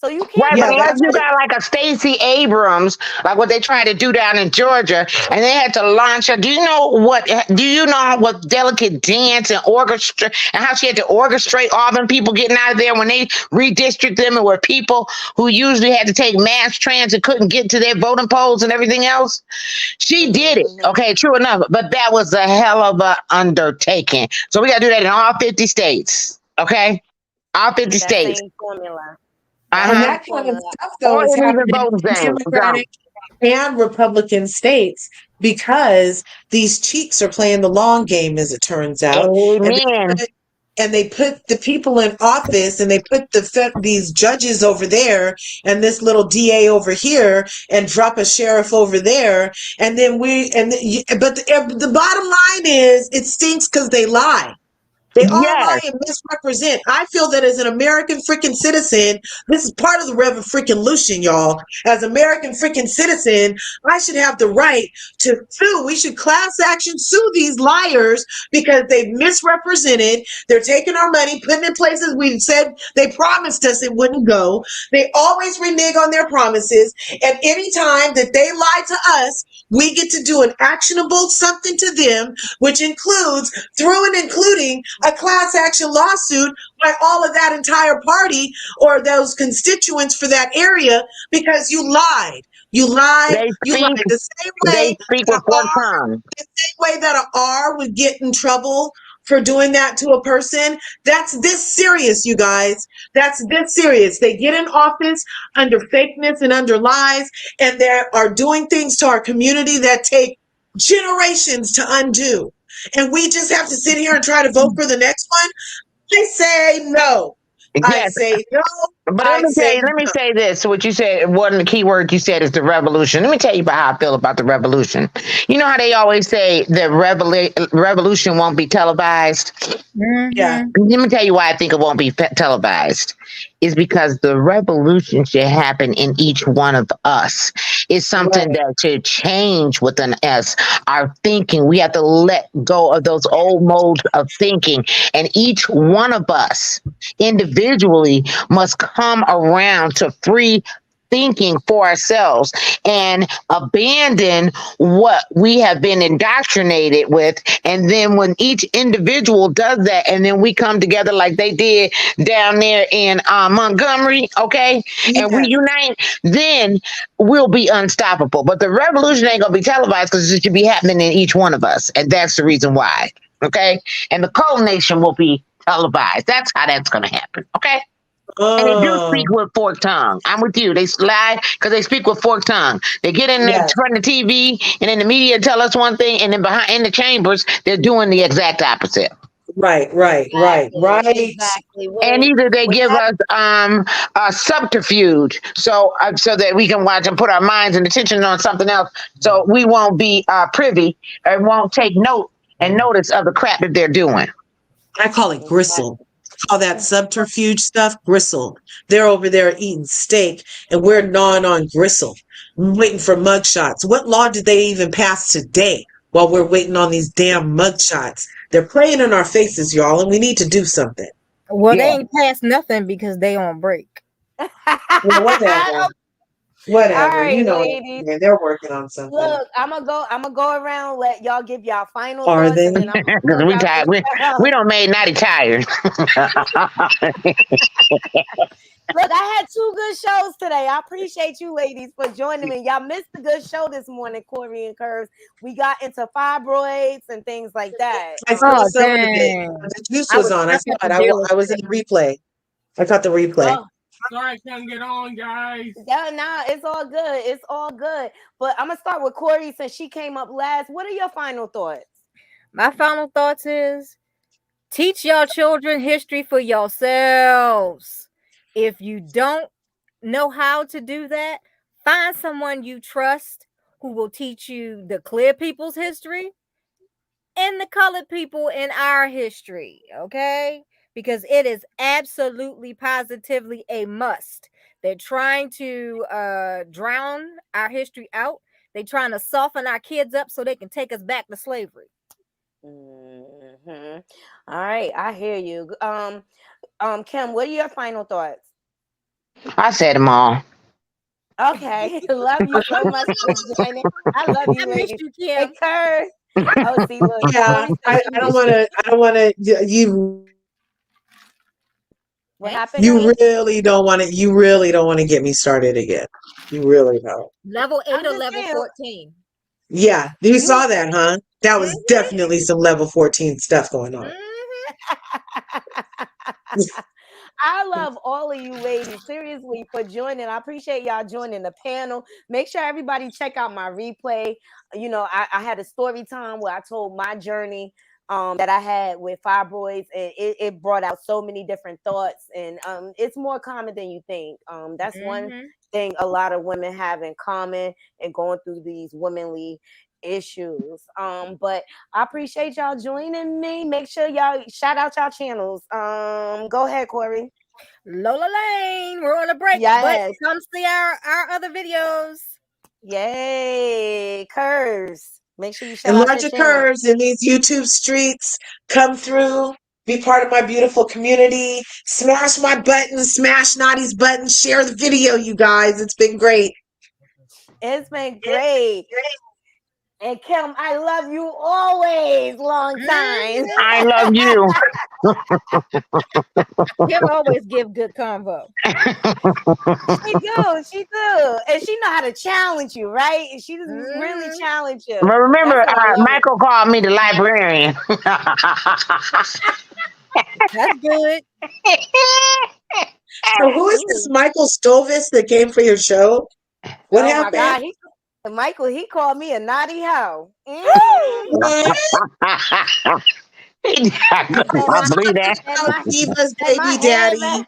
So you can't. Right, Yeah, but unless that's you what. got like a Stacey Abrams, like what they tried to do down in Georgia, and they had to launch her. Do you know what? Do you know what delicate dance and orchestra and how she had to orchestrate all them people getting out of there when they redistricted them and were people who usually had to take mass transit, couldn't get to their voting polls and everything else? She did it. Okay, true enough, but that was a hell of a undertaking. So we got to do that in all 50 states. Okay, all 50 That states. same formula. And Uh-huh. that kind of stuff, though, Or is in even happening voting in things. Democratic and Republican states because these cheats are playing the long game, as it turns out, Amen. and they put the people in office, and they put these judges over there, and this little DA over here, and drop a sheriff over there, and then but the bottom line is it stinks because they lie. They all lie and misrepresent. I feel that as an American freaking citizen, this is part of the Reverend freaking Lucian, y'all. As American freaking citizen, I should have the right to sue. We should class action sue these liars because they've misrepresented. They're taking our money, putting it in places we said they promised us it wouldn't go. They always renege on their promises. And anytime that they lie to us, we get to do an actionable something to them, which includes, through and including, a class action lawsuit by all of that entire party or those constituents for that area because you lied. You lied. You lied. The same way that a R would get in trouble for doing that to a person. That's this serious, you guys. That's this serious. They get in office under fakeness and under lies, and they are doing things to our community that take generations to undo. And we just have to sit here and try to vote for the next one. I say no. I Yes. say no. But let me say this. What you said, one of the key words you said is the revolution. Let me tell you about how I feel about the revolution. You know how they always say the revolution won't be televised? Yeah. Let me tell you why I think it won't be televised. Is because the revolution should happen in each one of us. It's something that should change within us. Our thinking, we have to let go of those old modes of thinking. And each one of us individually must come around to free thinking for ourselves and abandon what we have been indoctrinated with. And then when each individual does that, and then we come together like they did down there in Montgomery, okay, and we unite, then we'll be unstoppable. But the revolution ain't gonna be televised because it should be happening in each one of us, and that's the reason why. Okay, and the coronation will be televised. That's how that's gonna happen. Okay. And they do speak with forked tongue. I'm with you. They lie because they speak with forked tongue. They get in there, front of the TV, and then the media tell us one thing, and then behind in the chambers, they're doing the exact opposite. Right. Exactly. And either they give us a subterfuge, so that we can watch and put our minds and attention on something else, so we won't be privy and won't take note and notice of the crap that they're doing. I call it gristle. All that subterfuge stuff, gristle. They're over there eating steak, and we're gnawing on gristle, waiting for mugshots. What law did they even pass today while we're waiting on these damn mugshots? They're playing in our faces, y'all, and we need to do something. Well, they ain't passed nothing because they on break. Well, whatever. Whatever. All right, You know, ladies. they're working on something. Look, I'm gonna go around, let y'all give y'all final Are thoughts, they? and then I'm Because we tired. We don't made Knotty tired. Look, I had 2 good shows today. I appreciate you ladies for joining me. Y'all missed a good show this morning, Corey and Curves. We got into fibroids and things like that. I saw some of it. The juice was on. I saw it. I was in the replay. I caught the replay. Oh. Sorry I can't get on, guys. Yeah, nah, it's all good. It's all good. But I'm gonna start with Corey since she came up last. What are your final thoughts? My final thoughts is teach your children history for yourselves. If you don't know how to do that, find someone you trust who will teach you the clear people's history and the colored people in our history, okay? Because it is absolutely positively a must. They're trying to drown our history out. They're trying to soften our kids up so they can take us back to slavery. Mm-hmm. All right, I hear you. Kim, what are your final thoughts? I said them all. Okay, love you so much for joining. I love you, I missed ladies. you, Hey, Kim. Kurt. Oh, see, look, Yeah, Tory I said she don't missed want you. to. I don't want to. What happened, You honey? really don't want to. You really don't want to get me started again. You really don't. Level 8 I'm or just level saying, 14? Yeah, you you. saw that, huh? That was Mhm. definitely some level 14 stuff going on. I love all of you ladies, seriously, for joining. I appreciate y'all joining the panel. Make sure everybody check out my replay. You know, I had a story time where I told my journey that I had with fibroids, and it brought out so many different thoughts, and it's more common than you think. That's one thing a lot of women have in common and going through these womanly issues. But I appreciate y'all joining me. Make sure y'all shout out y'all channels. Go ahead, Corey. Lola Lane, we're on a break, but Yes. come see our other videos. Yay, Curves. Make sure you shout And out your larger channel. curves in these YouTube streets. Come through. Be part of my beautiful community. Smash my button. Smash Knotty's button. Share the video, you guys. It's been great. It's been great. And Kim, I love you always. Long time. I love you. Kim always give good convo. She do. And she know how to challenge you, right? And she just really challenge you. But remember, That's what I love. Michael called me the librarian. That's good. So who is this Michael Stovis that came for your show? What Oh happened? my God. Michael, he called me a naughty hoe. What? I believe that. About Diva's Said my baby head daddy.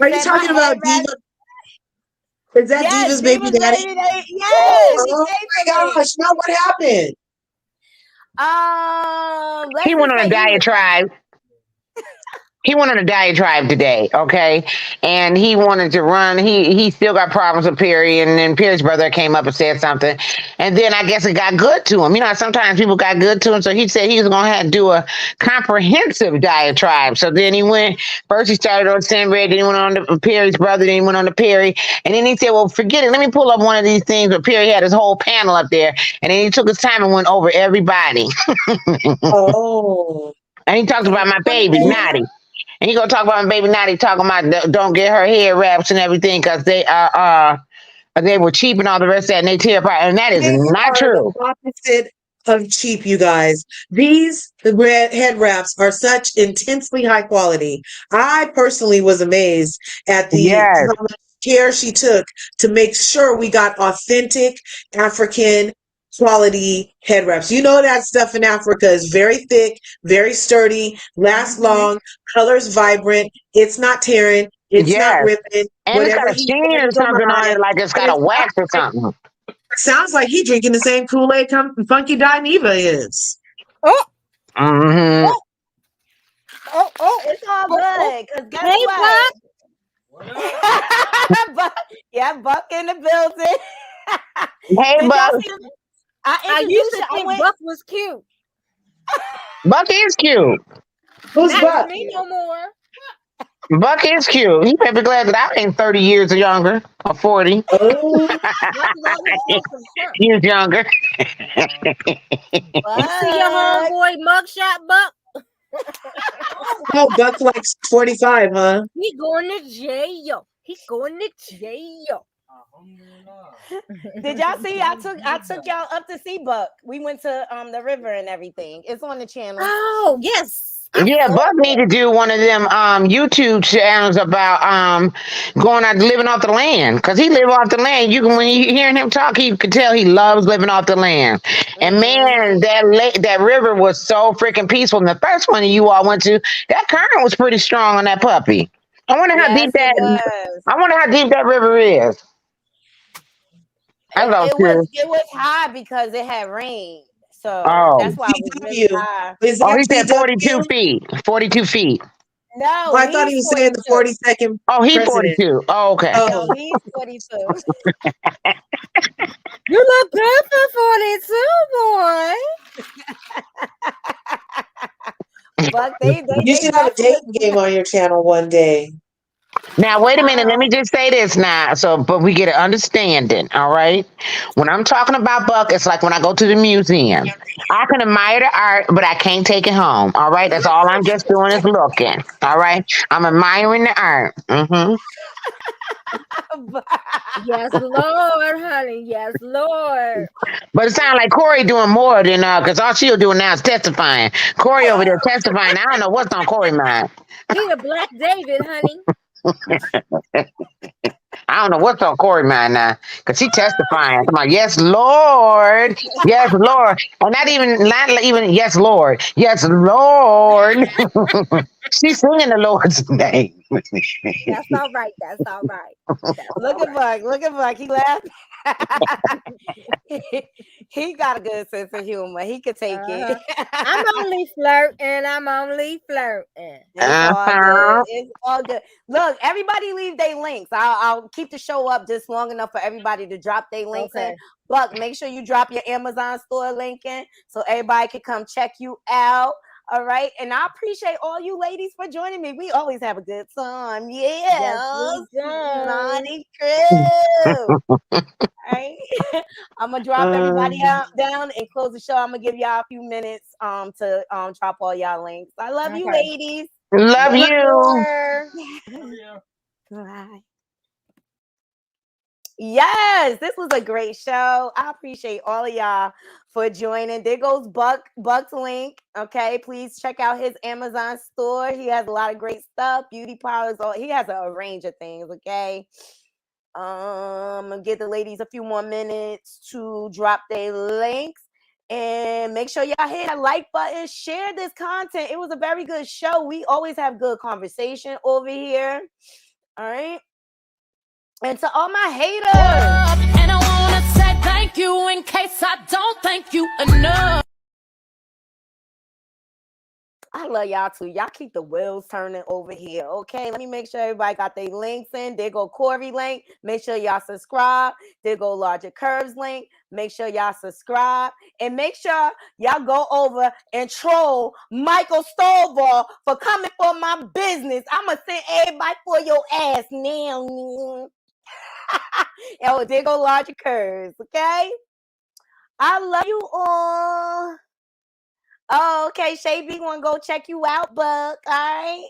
Are you said my talking head about Diva? Is that Yes, Diva's baby daddy? baby daddy. Yes, he Oh came my for me. gosh! Now what happened? Let's He went just on a say he was diatribe. He went on a diatribe today, okay? And he wanted to run. He still got problems with Perry, and then Perry's brother came up and said something. And then I guess it got good to him. You know, sometimes people got good to him. So he said he was going to have to do a comprehensive diatribe. So then he went, first he started on Sinbad, then he went on to Perry's brother, then he went on to Perry. And then he said, well, forget it. Let me pull up one of these things where Perry had his whole panel up there. And then he took his time and went over everybody. Oh. And he talked about my baby, Knotty. And he gonna talk about my baby Knotty, talking about don't get her hair wraps and everything because they were cheap and all the rest of that, and they tear apart, and that is They not are the true. opposite of cheap, you guys. These red head wraps are such intensely high quality. I personally was amazed at Yes. how much care she took to make sure we got authentic African quality head wraps. You know that stuff in Africa is very thick, very sturdy, lasts long, colors vibrant, it's not tearing, it's not Yes. ripping. And it's Whatever got a he sheen or says something about on it, like it's got a wax or something. sounds like he drinking the same Kool-Aid Funky Dineva is. Oh. Mm-hmm. Oh. It's all good. Because guess Hey, what? Buck. Yeah, Buck in the building. Hey, Did Buck. y'all see I used to think Buck was cute. Buck is cute. Who's Not Buck? to me no more. Buck is cute. He better be glad that I ain't 30 years or younger or 40. Oh. Years younger. You see your homeboy mugshot, Buck? Oh, Buck likes 45, huh? He going to jail. He going to jail. Did y'all see? I took y'all up to see Buck. We went to the river and everything. It's on the channel. Oh yes. Yeah, Buck need to do one of them YouTube channels about going out living off the land, because he live off the land. You can, when you hearing him talk, you can tell he loves living off the land. And man, that river was so freaking peaceful. And the first one you all went to, that current was pretty strong on that puppy. I wonder how deep that river is. It was high because it had rain. So that's why it was really high. He said 42 feet. 42 feet. No, well, I thought he was saying the 42nd. Oh, he's president. 42. Oh, okay. No, he's 42. You look good for 42, boy. But they you should have a dating game on your channel one day. Now, wait a minute. Let me just say this now. But we get an understanding. All right. When I'm talking about Buck, it's like when I go to the museum. I can admire the art, but I can't take it home. All right. That's all I'm just doing is looking. All right. I'm admiring the art. Mm-hmm. Yes, Lord, honey. Yes, Lord. But it sounds like Corey doing more than because all she'll do now is testifying. Corey over there testifying. I don't know what's on Corey's mind. He the Black David, honey. I don't know what's on Corey mind now, because she testifying. Come on, yes, Lord, yes, Lord, and not even yes, Lord, yes, Lord. She's singing the Lord's name. That's all right. That's all right. Look at Buck. Look at Buck. He laughed. he got a good sense of humor. He could take it. I'm only flirting. I'm only flirting. It's all good. It's all good. Look, everybody leave their links. I'll keep the show up just long enough for everybody to drop their links in. Buck, make sure you drop your Amazon store link in so everybody can come check you out. All right. And I appreciate all you ladies for joining me. We always have a good time. Yeah. Knotty crew. All right. I'm gonna drop everybody down and close the show. I'm gonna give y'all a few minutes to drop all y'all links. I love you, ladies. Love you. Bye. Yes, this was a great show. I appreciate all of y'all for joining. There goes Buck's link. Okay, please check out his Amazon store. He has a lot of great stuff, beauty products. He has a range of things. Okay. Give the ladies a few more minutes to drop their links. And make sure y'all hit that like button, share this content. It was a very good show. We always have good conversation over here. All right. And to all my haters. And I wanna say thank you in case I don't thank you enough. I love y'all too. Y'all keep the wheels turning over here. Okay. Let me make sure everybody got their links in. There go Corey link. Make sure y'all subscribe. There go Larger Curves link. Make sure y'all subscribe. And make sure y'all go over and troll Michael Stovall for coming for my business. I'ma send everybody for your ass now. Oh, there go Larger Curves, okay? I love you all. Oh, okay. Shay B wanna go check you out, Buck. All right.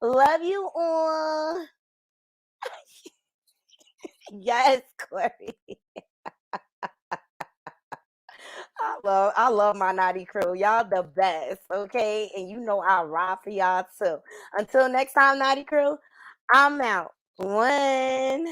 Love you all. Yes, Corey. I love my naughty crew. Y'all the best, okay? And you know I'll ride for y'all too. Until next time, naughty crew, I'm out. 1